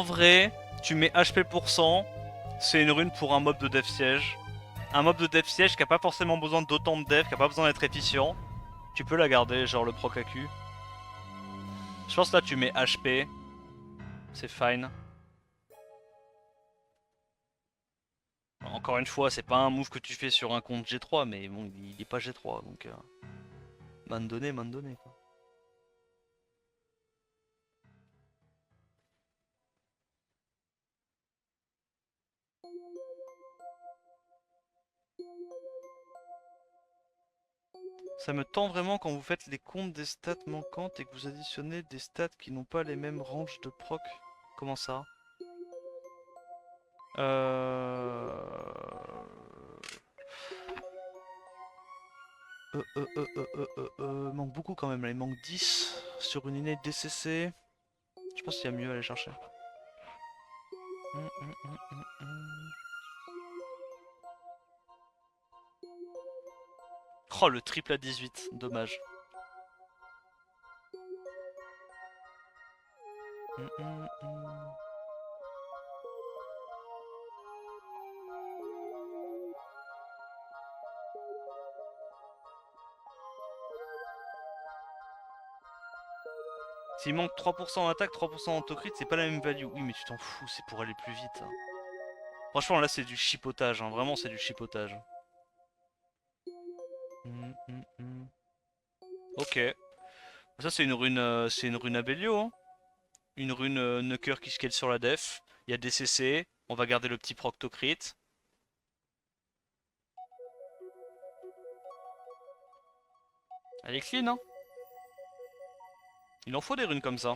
vrai, tu mets HP pour 100, c'est une rune pour un mob de dev siège. Un mob de dev siège qui a pas forcément besoin d'autant de dev, qui a pas besoin d'être efficient. Tu peux la garder, genre le proc AQ. Je pense là tu mets HP, c'est fine. Encore une fois, c'est pas un move que tu fais sur un compte G3, mais bon, il est pas G3, donc... main donnée, quoi. Ça me tend vraiment quand vous faites les comptes des stats manquantes et que vous additionnez des stats qui n'ont pas les mêmes ranges de proc. Comment ça? Euh... manque beaucoup quand même là, il manque 10 sur une innate DCC. Je pense qu'il y a mieux à aller chercher. Oh le triple à 18, dommage. S'il manque 3% en attaque, 3% en autocrit, c'est pas la même value. Oui mais tu t'en fous, c'est pour aller plus vite. Hein. Franchement là c'est du chipotage, hein. Vraiment c'est du chipotage. Ok. Ça c'est une rune Abelio, hein. Une rune Nucker qui scale sur la def. Il y a DCC, on va garder le petit proctocrit. Elle est clean, hein. Il en faut des runes comme ça.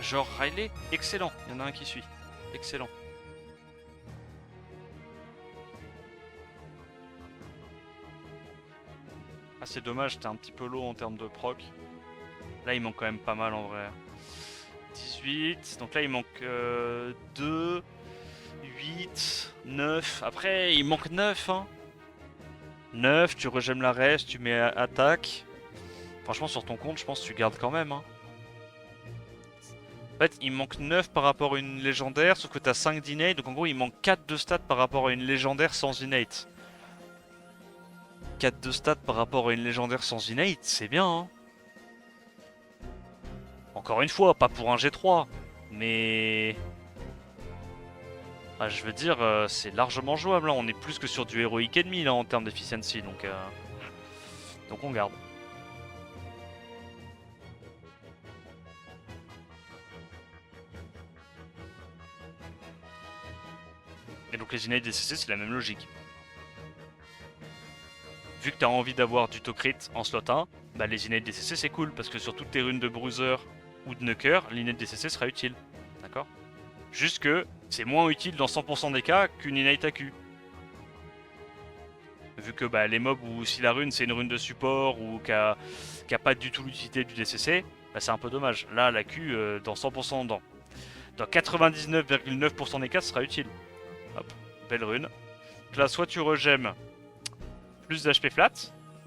Genre Riley, excellent. Il y en a un qui suit. Excellent. Ah, c'est dommage, t'es un petit peu low en termes de proc. Là, il manque quand même pas mal en vrai. 18. Donc là, il manque 2, 8, 9. Après, il manque 9. Hein. 9, tu regèmes la reste, tu mets attaque. Franchement, sur ton compte, je pense que tu gardes quand même. Hein. En fait, il manque 9 par rapport à une légendaire, sauf que t'as 5 d'innate. Donc en gros, il manque 4 de stats par rapport à une légendaire sans innate. 4 de stats par rapport à une légendaire sans innate, c'est bien. Hein. Encore une fois, pas pour un G3. Mais... Ah, je veux dire, c'est largement jouable. Là. On est plus que sur du héroïque ennemi là, en termes d'efficiency. Donc on garde. Et donc les innate DCC, c'est la même logique. Vu que tu as envie d'avoir du Tocrit en slot 1, bah les innate DCC c'est cool parce que sur toutes tes runes de bruiser ou de nucker, l'innate DCC sera utile. D'accord? Juste que c'est moins utile dans 100% des cas qu'une innate AQ. Vu que bah, les mobs où si la rune c'est une rune de support ou qui a pas du tout l'utilité du DCC, bah, c'est un peu dommage. Là, la Q, dans 100%, dans 99,9% des cas, ce sera utile. Hop, belle rune. Donc là, soit tu regèmes plus d'HP flat,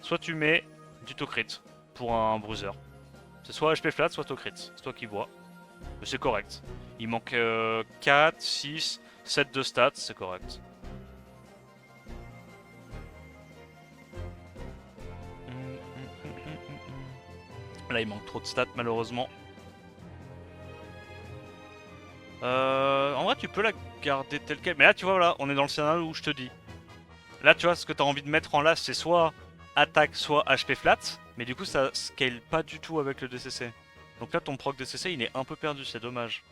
soit tu mets du Tocrit pour un bruiser. C'est soit HP flat, soit Tocrit. C'est toi qui vois. Mais c'est correct. Il manque 4, 6, 7 de stats, c'est correct. Là, il manque trop de stats, malheureusement. En vrai, tu peux la garder telle quelle. Mais là, tu vois, là, on est dans le scénario où je te dis. Là, tu vois, ce que tu as envie de mettre en last, c'est soit attaque, soit HP flat. Mais du coup, ça scale pas du tout avec le DCC. Donc là, ton proc DCC, il est un peu perdu, c'est dommage.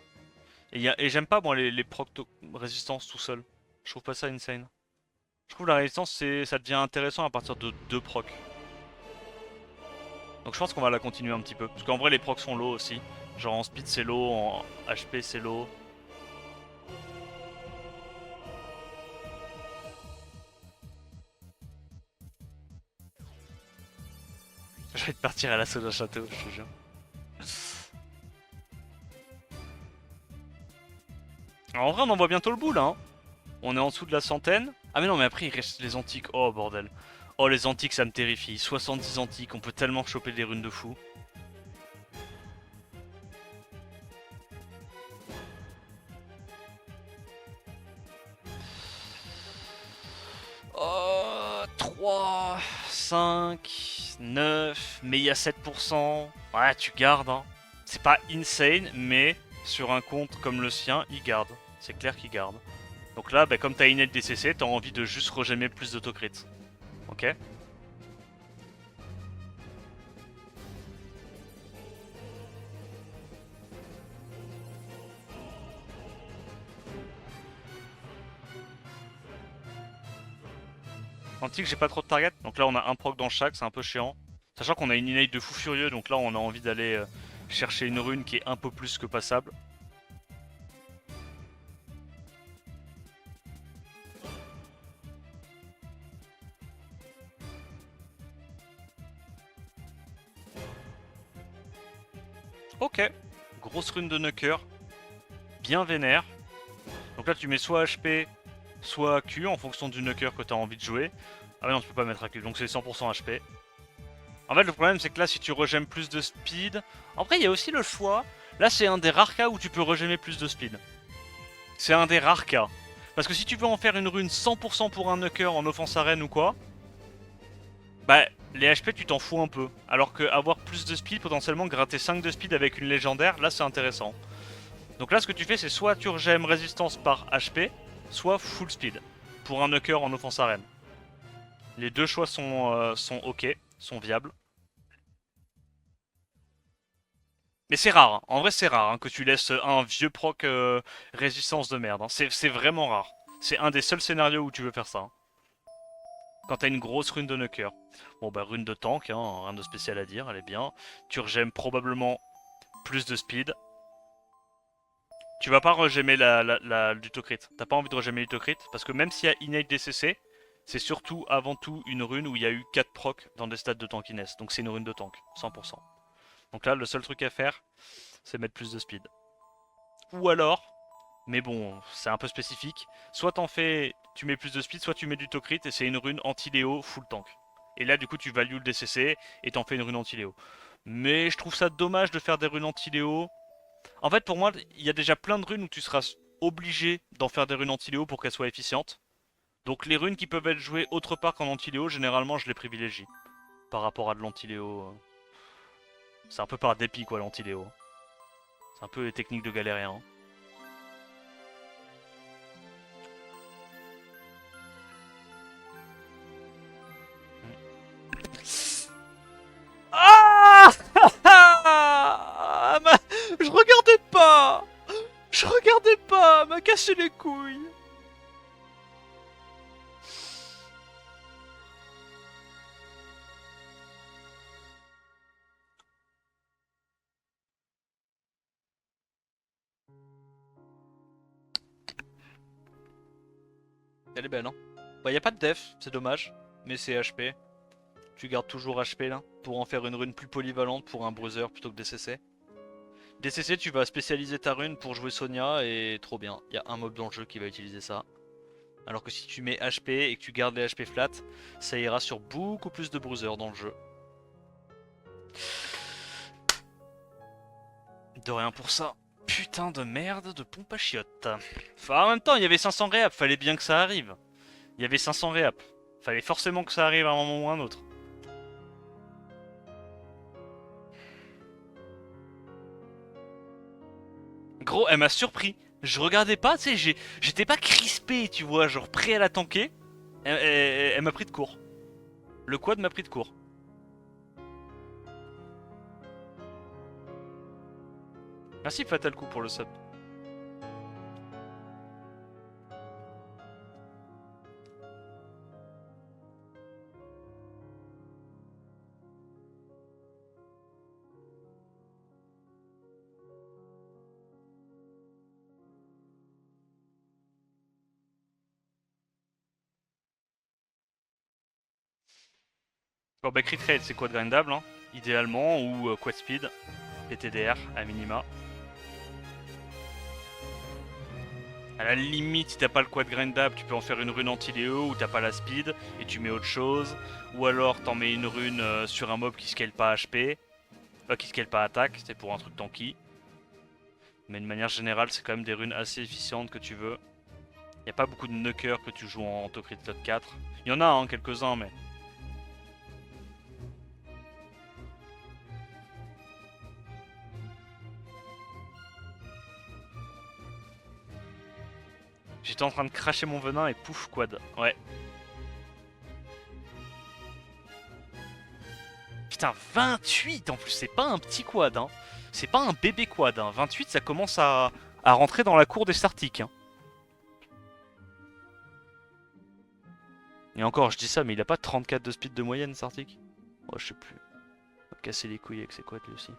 Et j'aime pas, moi, les proc résistance tout seul. Je trouve pas ça insane. Je trouve la résistance, ça devient intéressant à partir de 2 procs. Donc je pense qu'on va la continuer un petit peu. Parce qu'en vrai, les procs sont low aussi. Genre en speed, c'est low, en HP, c'est low. Je vais te partir à l'assaut d'un château, je te jure. Alors, en vrai, on en voit bientôt le bout là. Hein. On est en dessous de la centaine. Ah, mais non, mais après, il reste les antiques. Oh, bordel. Oh, les antiques, ça me terrifie. 70 antiques, on peut tellement choper des runes de fou. Oh, 3, 5, 9, mais il y a 7%. Ouais, tu gardes. Hein. C'est pas insane, mais sur un compte comme le sien, il garde. C'est clair qu'il garde. Donc là, bah, comme t'as innate DCC, t'as envie de juste regémer plus d'autocrit. Ok? Antique, j'ai pas trop de target, donc là on a un proc dans chaque, c'est un peu chiant. Sachant qu'on a une innate de fou furieux, donc là on a envie d'aller chercher une rune qui est un peu plus que passable. Ok, grosse rune de Nucker, bien vénère. Donc là tu mets soit HP, soit Q en fonction du Nucker que tu as envie de jouer. Ah mais non, tu peux pas mettre AQ, donc c'est 100% HP. En fait, le problème c'est que là, si tu regèmes plus de speed. Après, il y a aussi le choix. Là, c'est un des rares cas où tu peux regémer plus de speed. C'est un des rares cas. Parce que si tu veux en faire une rune 100% pour un Nucker en offense arène ou quoi, bah les HP tu t'en fous un peu. Alors que avoir plus de speed, potentiellement gratter 5 de speed avec une légendaire, là c'est intéressant. Donc là ce que tu fais c'est soit tu regèmes résistance par HP, soit full speed. Pour un Nucker en offense arène. Les deux choix sont ok, sont viables. Mais c'est rare, hein. En vrai c'est rare hein, que tu laisses un vieux proc résistance de merde. Hein. C'est vraiment rare. C'est un des seuls scénarios où tu veux faire ça. Hein. Quand t'as une grosse rune de Nucker. Bon bah rune de tank, hein, rien de spécial à dire, elle est bien. Tu regèmes probablement plus de speed. Tu vas pas regémer l'Utocrit. T'as pas envie de regémer l'Utocrit parce que même s'il y a Innate DCC, c'est surtout avant tout une rune où il y a eu 4 procs dans des stats de tankiness. Donc c'est une rune de tank, 100%. Donc là, le seul truc à faire, c'est mettre plus de speed. Ou alors, mais bon, c'est un peu spécifique, soit tu mets plus de speed, soit tu mets du Tocrit et c'est une rune anti-Léo full tank. Et là, du coup, tu values le DCC et t'en fais une rune anti-Léo. Mais je trouve ça dommage de faire des runes anti-Léo. En fait, pour moi, il y a déjà plein de runes où tu seras obligé d'en faire des runes anti-Léo pour qu'elles soient efficientes. Donc les runes qui peuvent être jouées autre part qu'en anti-Léo, généralement, je les privilégie. Par rapport à de l'anti-Léo. C'est un peu par dépit, quoi, l'anti-Léo. C'est un peu les techniques de galérien. Hein. Ah Je regardais pas. Je regardais pas. M'a cassé les couilles. Elle est belle, hein. Bah, y a pas de def, c'est dommage. Mais c'est HP. Tu gardes toujours HP là. Pour en faire une rune plus polyvalente pour un bruiser plutôt que DCC. DCC, tu vas spécialiser ta rune pour jouer Sonia et trop bien. Il y a un mob dans le jeu qui va utiliser ça. Alors que si tu mets HP et que tu gardes les HP flat, ça ira sur beaucoup plus de bruisers dans le jeu. De rien pour ça. Putain de merde de pompe à chiottes. Enfin, en même temps, il y avait 500 réap, fallait bien que ça arrive. Il y avait 500 réap. Fallait forcément que ça arrive à un moment ou à un autre. Gros, elle m'a surpris. Je regardais pas, tu sais, j'étais pas crispé, tu vois, genre prêt à la tanker. Elle m'a pris de court. Le quad m'a pris de court. Merci Fatal Coup pour le sub. Bon bah crit rate c'est quad grindable hein, idéalement, ou quad speed, PTDR à minima. À la limite, si t'as pas le quad grindable, tu peux en faire une rune anti-Léo où t'as pas la speed et tu mets autre chose. Ou alors t'en mets une rune sur un mob qui scale pas HP, qui scale pas attaque, c'est pour un truc tanky. Mais de manière générale, c'est quand même des runes assez efficientes que tu veux. Y a pas beaucoup de knockers que tu joues en autocrit slot 4. Il y en a hein, quelques-uns, mais... J'étais en train de cracher mon venin et pouf, quad. Ouais. Putain, 28 en plus, c'est pas un petit quad, hein. C'est pas un bébé quad, hein. 28, ça commence à rentrer dans la cour des Startiques. Hein. Et encore, je dis ça, mais il a pas 34 de speed de moyenne, Startic. Oh, je sais plus. On va casser les couilles avec ses quads lui aussi.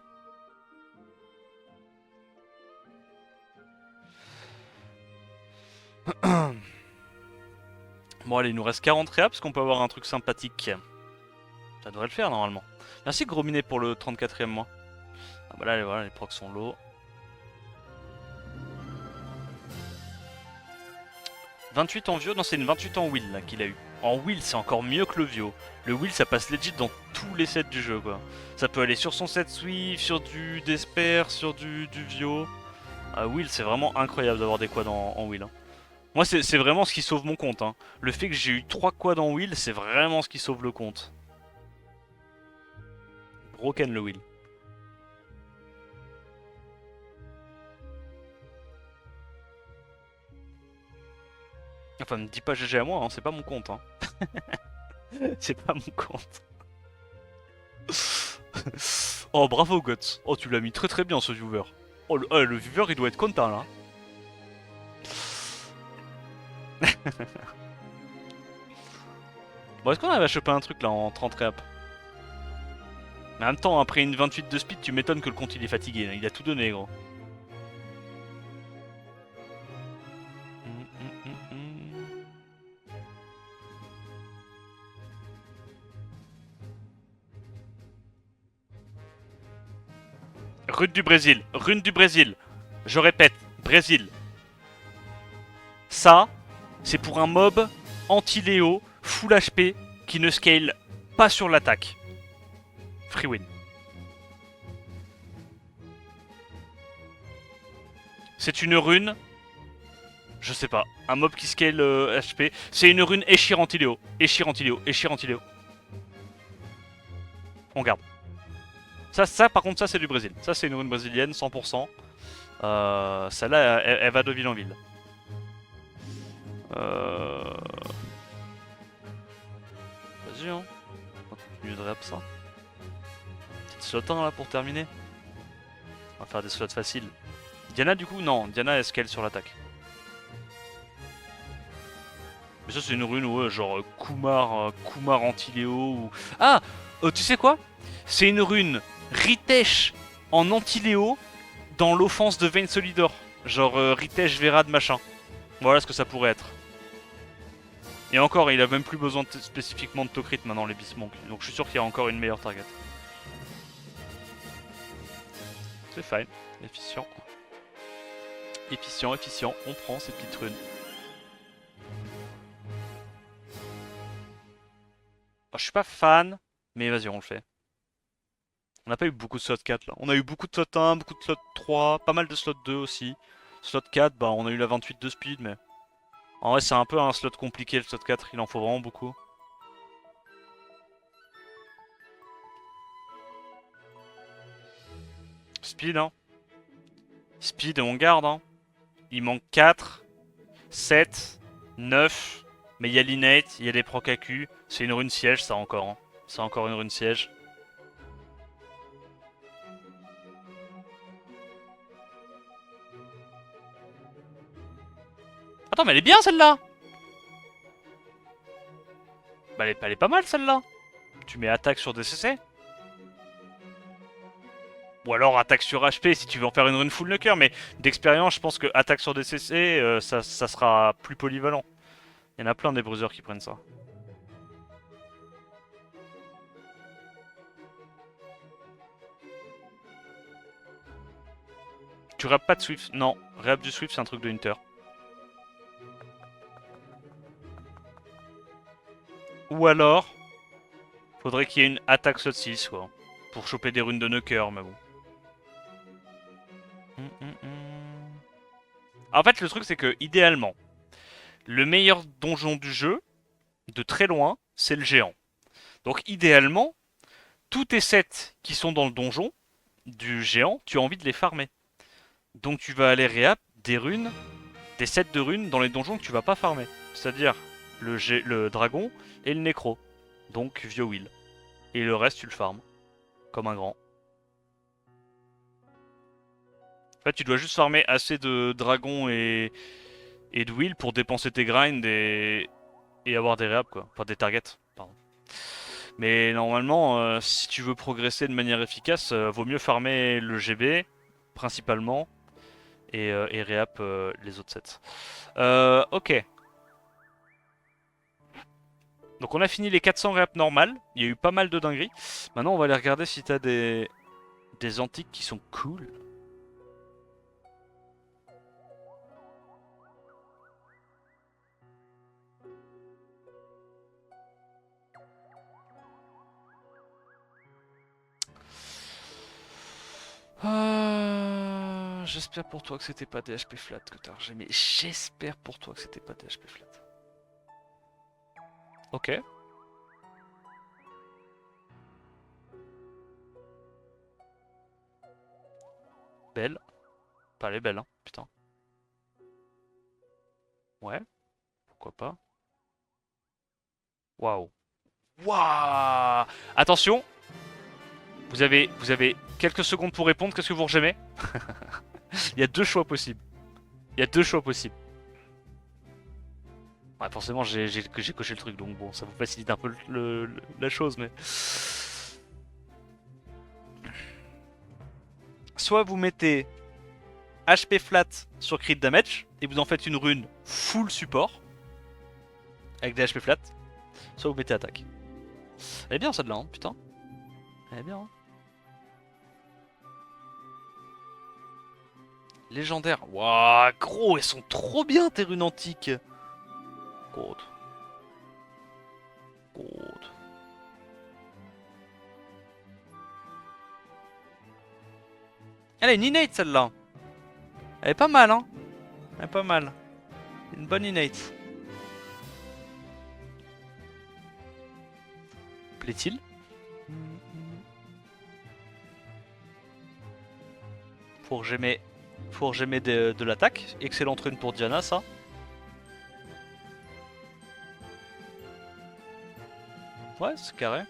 Bon allez, il nous reste 40 réa parce qu'on peut avoir un truc sympathique. Ça devrait le faire normalement. Merci Gros Minet pour le 34ème mois. Ah bah là voilà, les procs sont low. 28 en Vio, non c'est une 28 en Will là qu'il a eu. En Will c'est encore mieux que le Vio. Le Will ça passe legit dans tous les sets du jeu quoi. Ça peut aller sur son set Swift, sur du Desper, sur du Vio. Will c'est vraiment incroyable d'avoir des quads en Will. Hein. Moi c'est vraiment ce qui sauve mon compte. Hein. Le fait que j'ai eu 3 quads en Will c'est vraiment ce qui sauve le compte. Broken le Will. Enfin, me dis pas GG à moi, hein, c'est pas mon compte. Hein. C'est pas mon compte. Oh, bravo Guts. Oh, tu l'as mis très très bien ce viewer. Oh, le viewer il doit être content là. Bon, est-ce qu'on arrive à choper un truc là en 30 réap? Mais en même temps, après une 28 de speed, tu m'étonnes que le compte il est fatigué. Il a tout donné, gros. Rune du Brésil. Rune du Brésil. Je répète, Brésil. Ça, c'est pour un mob anti-Léo, full HP, qui ne scale pas sur l'attaque. Free win. C'est une rune. Je sais pas. Un mob qui scale HP. C'est une rune Échir anti-Léo. Échir anti-Léo. Échir anti-Léo. On garde. Ça, par contre, ça c'est du Brésil. Ça c'est une rune brésilienne, 100%. Celle-là, elle va de ville en ville. Vas-y, hein. On va continuer de rap ça. Petite slot 1 là pour terminer. On va faire des slots faciles. Diana, du coup, non. Diana, elle scale sur l'attaque. Mais ça, c'est une rune, ouais, genre Kumar anti-Léo ou. Ah tu sais quoi? C'est une rune Ritesh en anti-Léo dans l'offense de Vayne Solidor. Genre Ritesh Verad machin. Voilà ce que ça pourrait être. Et encore, il a même plus besoin spécifiquement de Tokrit maintenant, les Bismonk. Donc je suis sûr qu'il y a encore une meilleure target. C'est fine, efficient. Efficient, on prend ces petites runes. Alors, je suis pas fan, mais vas-y, on le fait. On n'a pas eu beaucoup de slot 4 là. On a eu beaucoup de slot 1, beaucoup de slot 3, pas mal de slot 2 aussi. Slot 4, bah on a eu la 28 de speed, mais... En vrai, c'est un peu un slot compliqué le slot 4, il en faut vraiment beaucoup. Speed, hein. Speed et on garde, hein. Il manque 4, 7, 9. Mais il y a l'inate, il y a des proc AQ. C'est une rune siège, ça encore. Hein. C'est encore une rune siège. Attends, mais elle est bien celle-là! Bah, elle est pas mal celle-là. Tu mets attaque sur DCC. Ou alors attaque sur HP si tu veux en faire une rune full knocker. Mais d'expérience, je pense que attaque sur DCC, ça sera plus polyvalent. Il y en a plein des bruisers qui prennent ça. Tu rappes pas de Swift? Non, rap du Swift c'est un truc de Hunter. Ou alors, faudrait qu'il y ait une attaque slot 6 quoi. Pour choper des runes de knocker, mais bon. En fait, le truc c'est que, idéalement, le meilleur donjon du jeu, de très loin, c'est le géant. Donc idéalement, tous tes sets qui sont dans le donjon du géant, tu as envie de les farmer. Donc tu vas aller réap des runes, des sets de runes dans les donjons que tu vas pas farmer. C'est-à-dire le dragon et le nécro. Donc vieux will. Et le reste tu le farmes. Comme un grand. En fait tu dois juste farmer assez de dragons et de will pour dépenser tes grinds et avoir des réaps quoi. Enfin des targets, pardon. Mais normalement, si tu veux progresser de manière efficace, vaut mieux farmer le GB, principalement, et réap les autres sets. Ok. Donc on a fini les 400 réap normales, il y a eu pas mal de dingueries. Maintenant on va aller regarder si t'as des antiques qui sont cool. J'espère pour toi que c'était pas des HP flat que t'as mais j'espère pour toi que c'était pas des HP flat. Ok. Belle. Pas les belles, hein, putain. Ouais, pourquoi pas. Waouh. Waouh. Attention. Vous avez quelques secondes pour répondre, qu'est-ce que vous regemez? Il y a deux choix possibles. Il y a deux choix possibles. Ouais, forcément, j'ai coché le truc, donc bon, ça vous facilite un peu la chose, mais... Soit vous mettez HP flat sur crit damage, et vous en faites une rune full support, avec des HP flat, soit vous mettez attaque. Elle est bien celle-là, hein, putain. Elle est bien, hein. Légendaire. Waouh, gros, elles sont trop bien tes runes antiques. God. God. Elle est une innate celle-là. Elle est pas mal, hein. Elle est pas mal. Une bonne innate. Plaît-il? Pour gémer de l'attaque. Excellente rune pour Diana, ça. Ouais, c'est carré.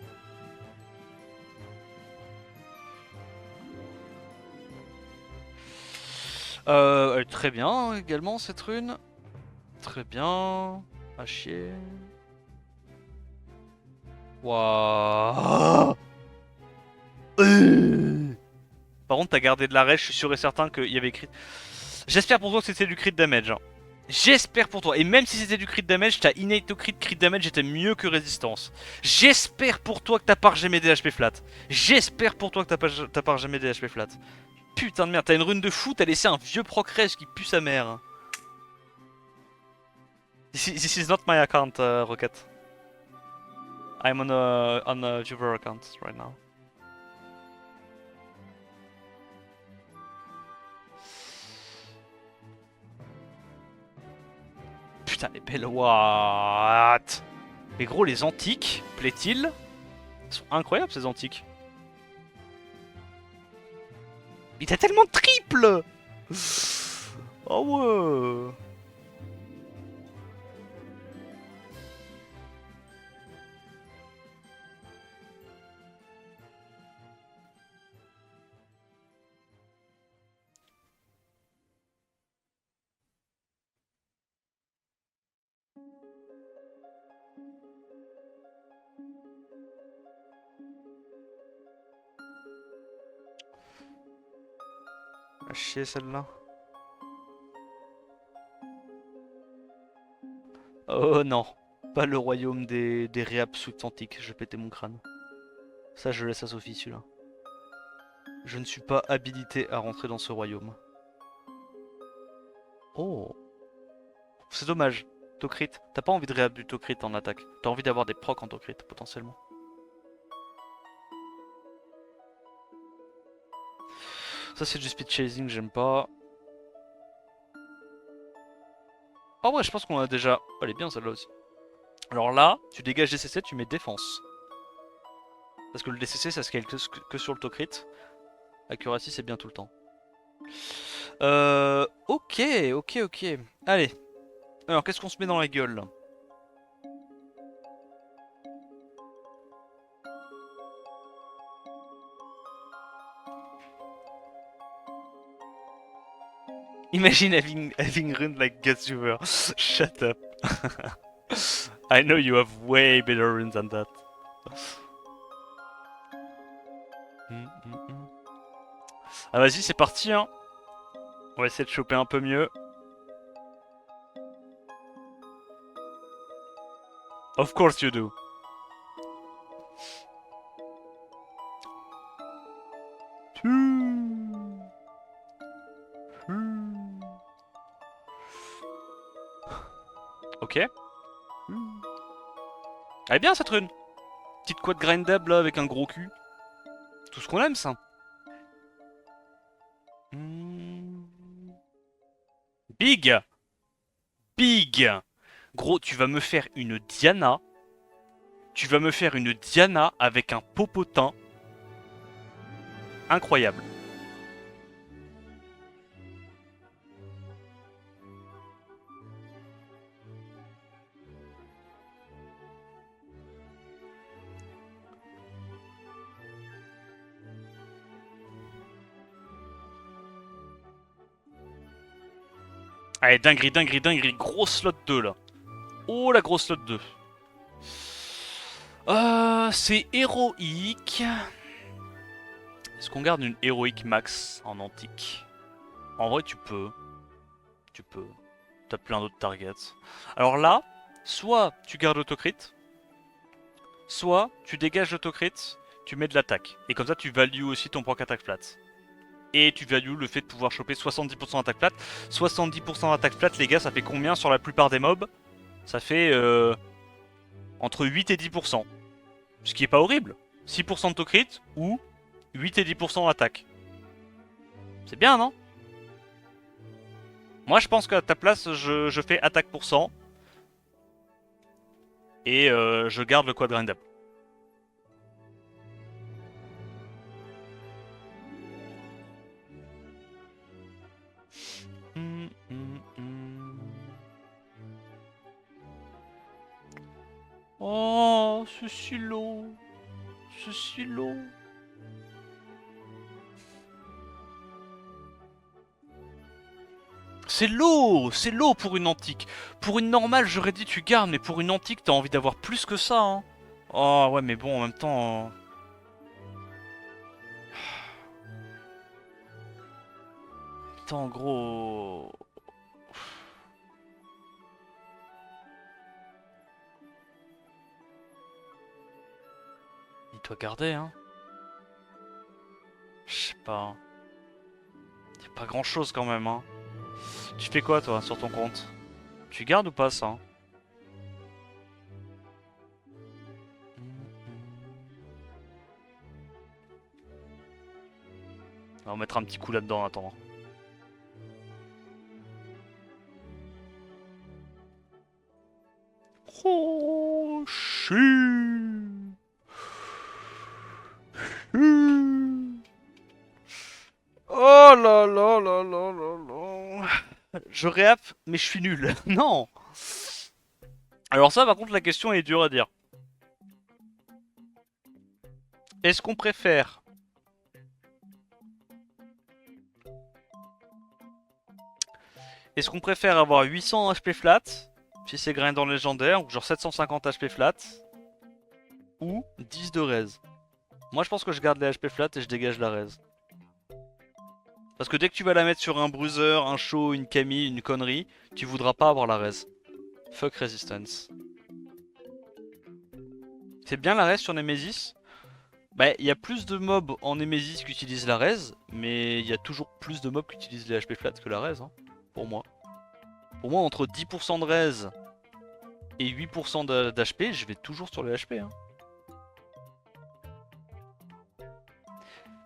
Elle est très bien également cette rune. Très bien. À chier. Waouh. Par contre, t'as gardé de la rage, je suis sûr et certain qu'il y avait crit. J'espère pour toi que c'était du crit damage. Hein. J'espère pour toi. Et même si c'était du crit damage, t'as innate au crit damage était mieux que résistance. J'espère pour toi que t'as pas jamais des HP flat. J'espère pour toi que t'as pas jamais des HP flat. Putain de merde, t'as une rune de fou, t'as laissé un vieux proc rage qui pue sa mère. This is not my account, Rocket. I'm on a viewer account right now. Putain, les belles. What? Mais gros, les antiques, plaît-il? Ils sont incroyables ces antiques. Mais t'as tellement de triples. Oh ouais. À chier celle-là. Oh non. Pas le royaume des réabsoutes antiques. Je vais péter mon crâne. Ça, je laisse à Sophie celui-là. Je ne suis pas habilité à rentrer dans ce royaume. Oh. C'est dommage. Tocrit. T'as pas envie de réhab du Tocrit en attaque. T'as envie d'avoir des procs en Tocrit potentiellement. Ça c'est du speed chasing, j'aime pas. Ah ouais, je pense qu'on a déjà... Oh, elle est bien celle-là aussi. Alors là, tu dégages DCC, tu mets défense. Parce que le DCC ça scale que sur le Tocrit. Accuracy c'est bien tout le temps. Ok. Allez. Alors qu'est-ce qu'on se met dans la gueule là? Imagine having run like Gutsuber. Shut up. I know you have way better runes than that. Ah vas-y, c'est parti hein. On va essayer de choper un peu mieux. Of course you do. Ok. Elle est bien cette rune. Petite quad grindable là avec un gros cul. Tout ce qu'on aime ça. Big. Big. Gros, tu vas me faire une Diana. Tu vas me faire une Diana avec un popotin. Incroyable. Allez, dinguerie. Gros slot 2 là. Oh la grosse slot 2. C'est héroïque. Est-ce qu'on garde une héroïque max en antique? En vrai, tu peux. Tu peux. T'as plein d'autres targets. Alors là, soit tu gardes l'autocrit, soit tu dégages l'autocrit, tu mets de l'attaque. Et comme ça, tu values aussi ton proc attaque flat. Et tu values le fait de pouvoir choper 70% d'attaque plate. 70% d'attaque plate, les gars, ça fait combien sur la plupart des mobs? Ça fait entre 8 et 10%. Ce qui est pas horrible. 6% de to crit ou 8 et 10% d'attaque. C'est bien, non? Moi, je pense qu'à ta place, je fais attaque pour 100. Et je garde le quad grindable. Oh, ce silo. Ce silo. C'est low pour une antique. Pour une normale, j'aurais dit tu gardes, mais pour une antique, t'as envie d'avoir plus que ça. Hein. Oh ouais, mais bon, en même temps... Attends, gros... Il doit garder, hein. Je sais pas. Y'a pas grand chose quand même, hein. Tu fais quoi, toi, sur ton compte? Tu gardes ou pas, ça hein? On va mettre un petit coup là-dedans, attends. Oh, oh là là là là là là. Je réapp, mais je suis nul. Non. Alors ça, par contre, la question est dure à dire. Est-ce qu'on préfère... Est-ce qu'on préfère avoir 800 HP flat, si c'est grindant légendaire, ou genre 750 HP flat, ou 10 de raise? Moi je pense que je garde les HP flat et je dégage la raise. Parce que dès que tu vas la mettre sur un bruiser, un show, une Camille, une connerie, tu voudras pas avoir la raise. Fuck resistance. C'est bien la raise sur Nemesis. Bah, il y a plus de mobs en Nemesis qui utilisent la raise, mais il y a toujours plus de mobs qui utilisent les HP flat que la raise, hein, pour moi. Pour moi, entre 10% de raise et 8% d'HP, je vais toujours sur les HP. Hein.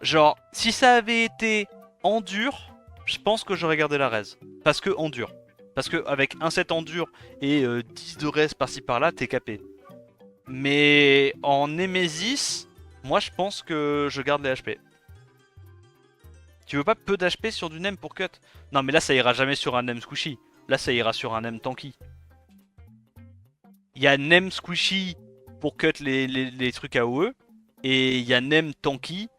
Genre, si ça avait été en dur, je pense que j'aurais gardé la raise. Parce que en dur. Parce que avec un set en dur et 10 de raise par-ci par-là, t'es capé. Mais en Nemesis, moi je pense que je garde les HP. Tu veux pas peu d'HP sur du Nem pour cut? Non mais là ça ira jamais sur un Nem squishy. Là ça ira sur un Nem tanky. Il y a Nem squishy pour cut les trucs AOE. Et il y a Nem tanky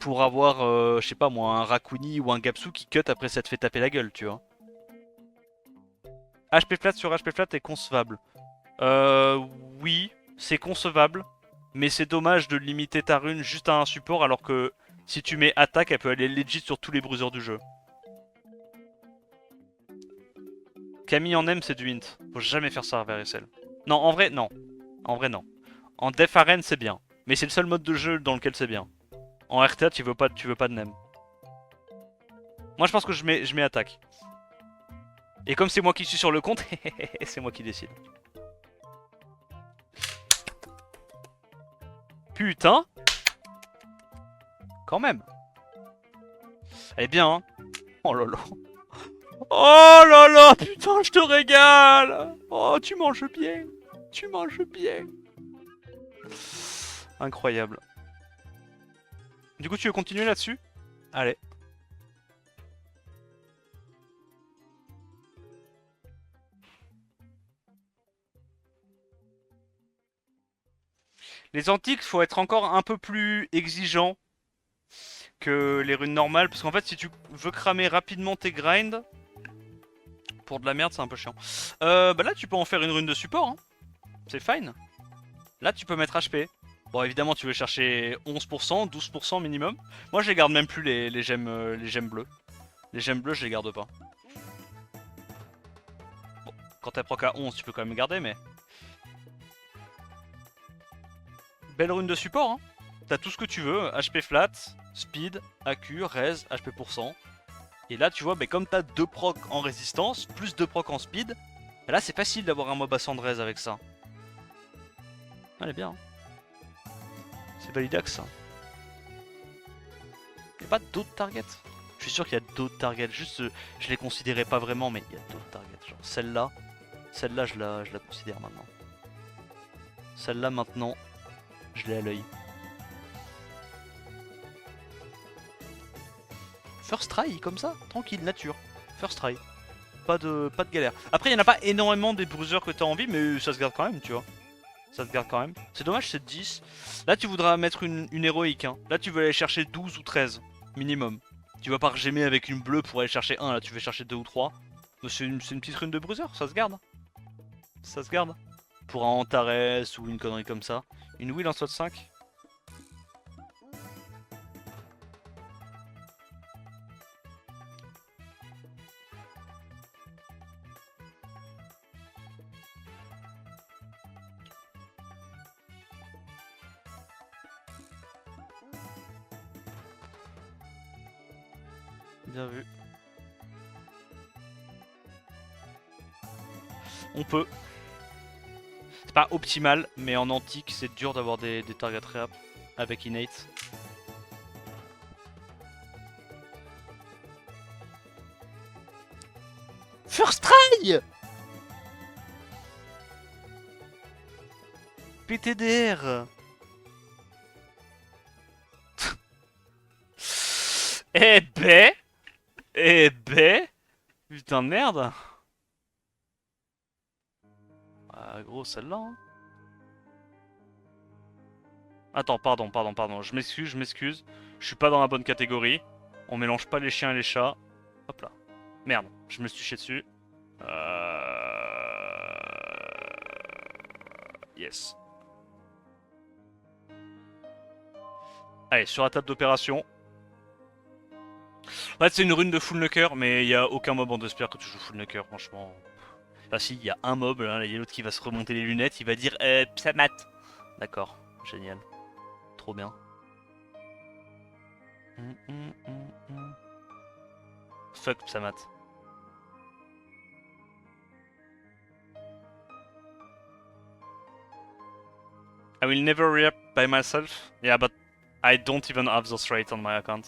pour avoir, je sais pas moi, un Rakuni ou un Gapsu qui cut après ça te fait taper la gueule, tu vois. HP flat sur HP flat est concevable. Oui, c'est concevable. Mais c'est dommage de limiter ta rune juste à un support alors que si tu mets attaque, elle peut aller legit sur tous les bruisers du jeu. Camille en M, c'est du hint. Faut jamais faire ça vers SL. Non, en vrai, non. En vrai, non. En Def Arène, c'est bien. Mais c'est le seul mode de jeu dans lequel c'est bien. En RTA, tu veux pas de Nem. Moi, je pense que je mets attaque. Et comme c'est moi qui suis sur le compte, c'est moi qui décide. Putain. Quand même. Elle est bien, hein. Oh là là. Oh là là, putain, je te régale. Oh, tu manges bien. Tu manges bien. Incroyable. Du coup, tu veux continuer là-dessus? Allez. Les antiques, faut être encore un peu plus exigeant que les runes normales. Parce qu'en fait, si tu veux cramer rapidement tes grinds, pour de la merde, c'est un peu chiant. Bah là, tu peux en faire une rune de support. Hein. C'est fine. Là, tu peux mettre HP. Bon, évidemment, tu veux chercher 11%, 12% minimum. Moi, je les garde même plus, les gemmes bleues. Les gemmes bleues, je les garde pas. Bon, quand t'as proc à 11, tu peux quand même les garder, mais... Belle rune de support, hein. T'as tout ce que tu veux. HP flat, speed, AQ, res, HP%. Et là, tu vois, bah, comme t'as 2 procs en résistance, plus 2 procs en speed, bah là c'est facile d'avoir un mob à 100 de res avec ça. Elle est bien. Hein. C'est validax ça. Y'a pas d'autres targets? Je suis sûr qu'il y a d'autres targets, juste je les considérais pas vraiment, mais il y a d'autres targets. Genre celle-là je la considère maintenant. Celle-là maintenant, je l'ai à l'œil. First try comme ça, tranquille, nature. First try. Pas de galère. Après, il n'y en a pas énormément des bruiseurs que t'as envie, mais ça se garde quand même, tu vois. Ça se garde quand même. C'est dommage, c'est 10. Là, tu voudras mettre une héroïque. Hein. Là, tu veux aller chercher 12 ou 13 minimum. Tu vas pas regémer avec une bleue pour aller chercher 1. Là, tu veux chercher 2 ou 3. C'est une petite rune de bruiseur, ça se garde. Ça se garde. Pour un Antares ou une connerie comme ça. Une Will en slot 5. Bien vu. On peut. C'est pas optimal, mais en antique, c'est dur d'avoir des targets réap avec innate. First try PTDR. Eh ben Eh ben putain de merde. Ah gros celle-là hein. Attends pardon. Je m'excuse. Je suis pas dans la bonne catégorie. On mélange pas les chiens et les chats. Hop là. Merde, je me suis chié dessus. Yes. Allez, sur la table d'opération. En fait, c'est une rune de full knocker, mais il y a aucun mob en Despair que tu joues full knocker, franchement. Ah si, il y a un mob, là, il y a l'autre qui va se remonter les lunettes, il va dire Psamat. D'accord, génial. Trop bien. Fuck Psamat. I will never re-up by myself. Yeah, but I don't even have those rates on my account.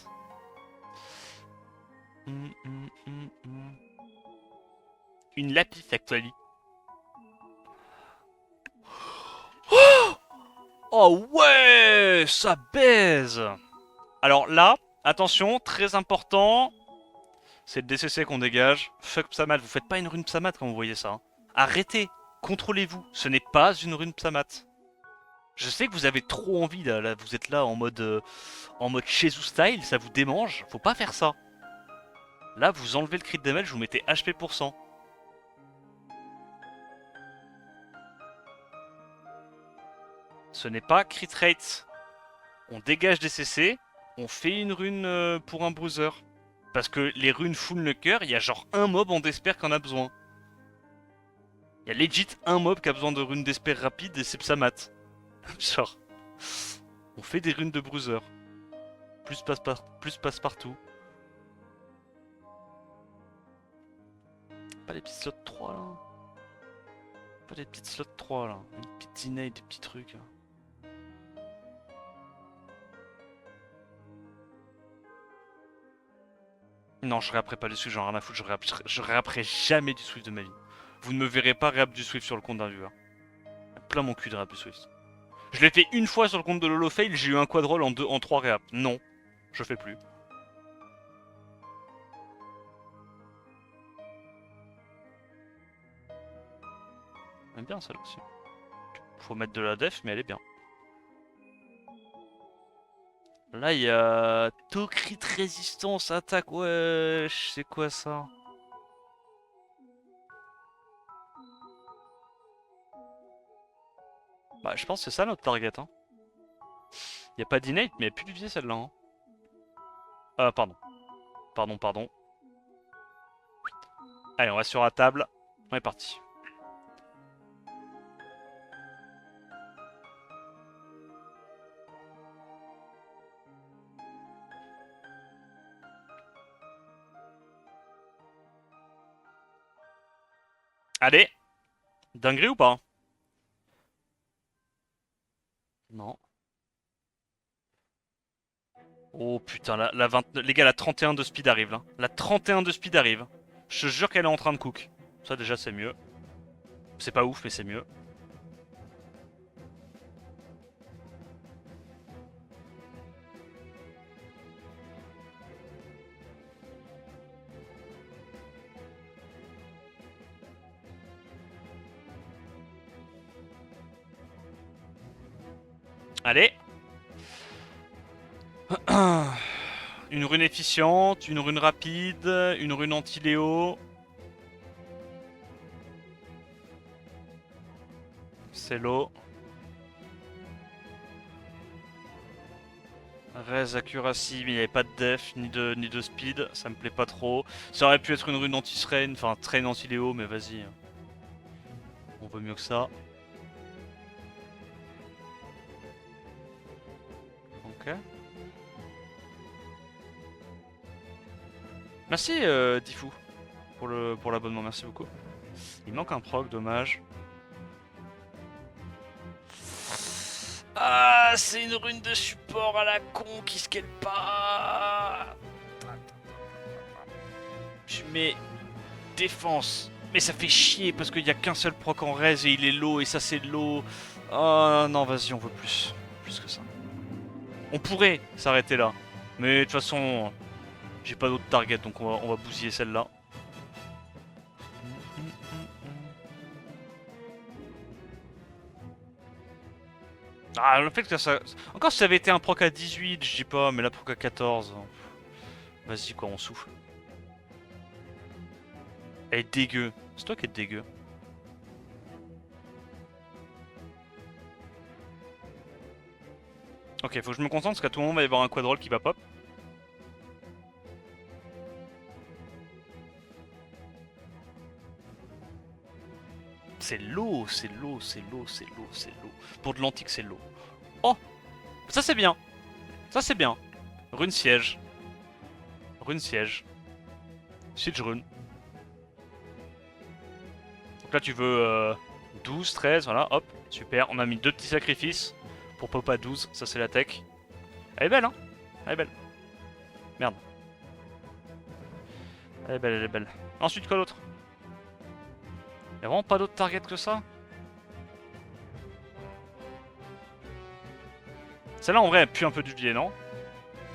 Une lapis actually. Oh ouais, ça baise. Alors là, attention, très important, c'est le DCC qu'on dégage. Fuck Psamat, vous faites pas une rune Psamat quand vous voyez ça. Hein. Arrêtez, contrôlez-vous, ce n'est pas une rune Psamat. Je sais que vous avez trop envie là, vous êtes là en mode Chezu style, ça vous démange, faut pas faire ça. Là, vous enlevez le crit damage, vous mettez HP%. Ce n'est pas crit rate. On dégage des CC, on fait une rune pour un bruiser. Parce que les runes full knocker, il y a genre un mob en despair qui en a besoin. Il y a legit un mob qui a besoin de runes despair rapide et c'est Psamat. Genre, on fait des runes de bruiser. Plus passe partout. Pas les petits slots 3 là. Pas les petites slots 3 là. Une petite innate, des petits trucs. Non, je réapperai pas du Swift, j'en ai rien à foutre, je réapperai jamais du Swift de ma vie. Vous ne me verrez pas réapp du Swift sur le compte d'un viewer. Plein mon cul de réapp du Swift. Je l'ai fait une fois sur le compte de Lolo Fail, j'ai eu un quadroll en 3 réapp. Non, je fais plus. J'aime bien celle aussi. Faut mettre de la def, mais elle est bien. Là, il y a taux crit résistance, attaque, ouais, c'est quoi ça? Bah, je pense que c'est ça notre target. Hein. Y a pas d'innate, mais il y a plus de vie celle-là. Hein. Pardon. Pardon. Allez, on va sur la table. On est parti. Allez. Dinguerie ou pas? Non. Oh putain, la 20... les gars, la 31 de speed arrive là. La 31 de speed arrive. Je te jure qu'elle est en train de cook. Ça déjà c'est mieux. C'est pas ouf mais c'est mieux. Allez. Une rune efficiente, une rune rapide, une rune anti-Léo. C'est l'eau. Res accuracy, mais il n'y avait pas de def ni de speed, ça me plaît pas trop. Ça aurait pu être une rune anti-strain, enfin train anti-Léo, mais vas-y. On veut mieux que ça. Ok. Merci Diffou pour l'abonnement, merci beaucoup. Il manque un proc, dommage. Ah, c'est une rune de support à la con qui scale pas. Je mets défense. Mais ça fait chier parce qu'il n'y a qu'un seul proc en res et il est low et ça c'est low. Oh non, vas-y, on veut plus. Plus que ça. On pourrait s'arrêter là. Mais de toute façon, j'ai pas d'autre target donc on va bousiller celle-là. Ah, le fait que ça... Encore si ça avait été un proc à 18, je dis pas, mais la proc à 14... Vas-y quoi, on souffle. Elle est dégueu. C'est toi qui es dégueu. Ok, faut que je me contente parce qu'à tout moment il va y avoir un quadroll qui va pop. C'est l'eau, c'est l'eau, c'est l'eau, c'est l'eau, c'est l'eau. Pour de l'antique, c'est l'eau. Oh, ça c'est bien. Ça c'est bien. Rune siège. Rune siège. Siege rune. Donc là tu veux 12, 13, voilà, hop, super. On a mis deux petits sacrifices pour pop à 12, ça c'est la tech. Elle est belle, hein. Elle est belle. Merde. Elle est belle, elle est belle. Ensuite, quoi d'autre? Y'a vraiment pas d'autre target que ça? Celle-là, en vrai, elle pue un peu du vieux, non?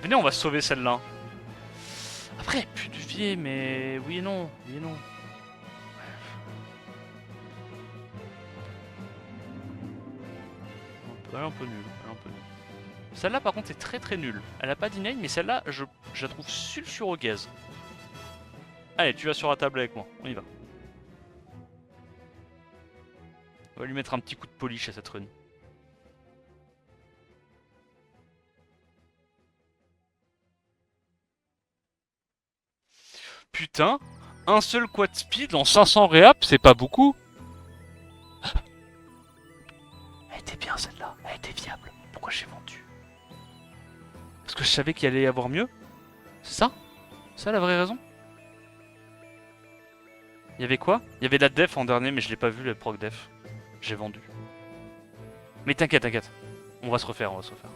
Venez, on va sauver celle-là. Après, elle pue du vieux, mais oui et non. Oui et non. Elle est un peu nulle. Elle est un peu nulle. Celle-là, par contre, est très très nulle. Elle a pas d'inane, mais celle-là, je la trouve sulfure au gaz. Allez, tu vas sur la table avec moi. On y va. On va lui mettre un petit coup de polish à cette rune. Putain, un seul quad speed en 500 réap, c'est pas beaucoup. Elle était bien celle-là, elle était viable. Pourquoi j'ai vendu? Parce que je savais qu'il allait y avoir mieux. C'est ça? C'est ça la vraie raison? Il y avait quoi? Il y avait la def en dernier, mais je l'ai pas vu, le proc def. J'ai vendu. Mais t'inquiète, t'inquiète. On va se refaire, on va se refaire.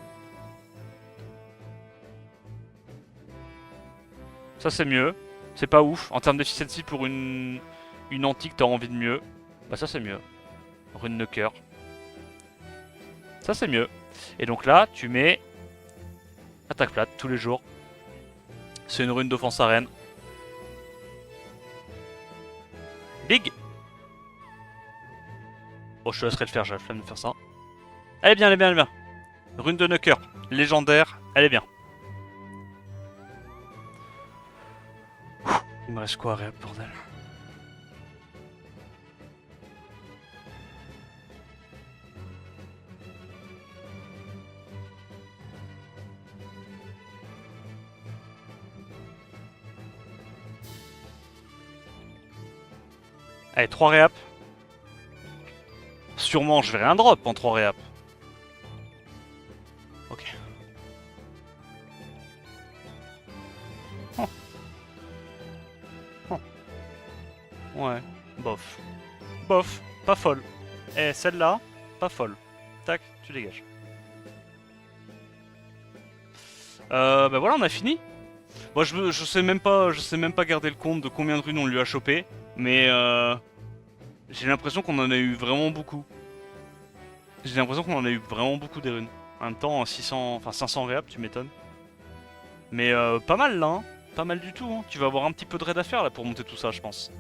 Ça c'est mieux. C'est pas ouf. En termes d'efficiency pour une antique, t'as envie de mieux. Bah ça c'est mieux. Rune de cœur. Ça c'est mieux. Et donc là, tu mets attaque plate tous les jours. C'est une rune d'offense arène. Big. Bon, je te laisserai le faire, j'ai la flemme de faire ça. Elle est bien, elle est bien, elle est bien. Rune de Nucker, légendaire, elle est bien. Il me reste quoi, réel, bordel? Allez, 3 réap. Sûrement, je vais rien drop en 3 réap. Ok. Oh. Oh. Ouais, bof. bof, pas folle. Et celle-là, pas folle. Tac, tu dégages. Bah voilà, on a fini. Bon, je sais même pas garder le compte de combien de runes on lui a chopé, mais j'ai l'impression qu'on en a eu vraiment beaucoup. J'ai l'impression qu'on en a eu vraiment beaucoup des runes. En même temps, 600, enfin 500 réap, tu m'étonnes. Mais pas mal là, hein. Pas mal du tout. Hein. Tu vas avoir un petit peu de raid à faire là pour monter tout ça, je pense.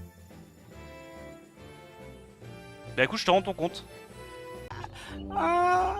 Bah écoute, je te rends ton compte. Ah.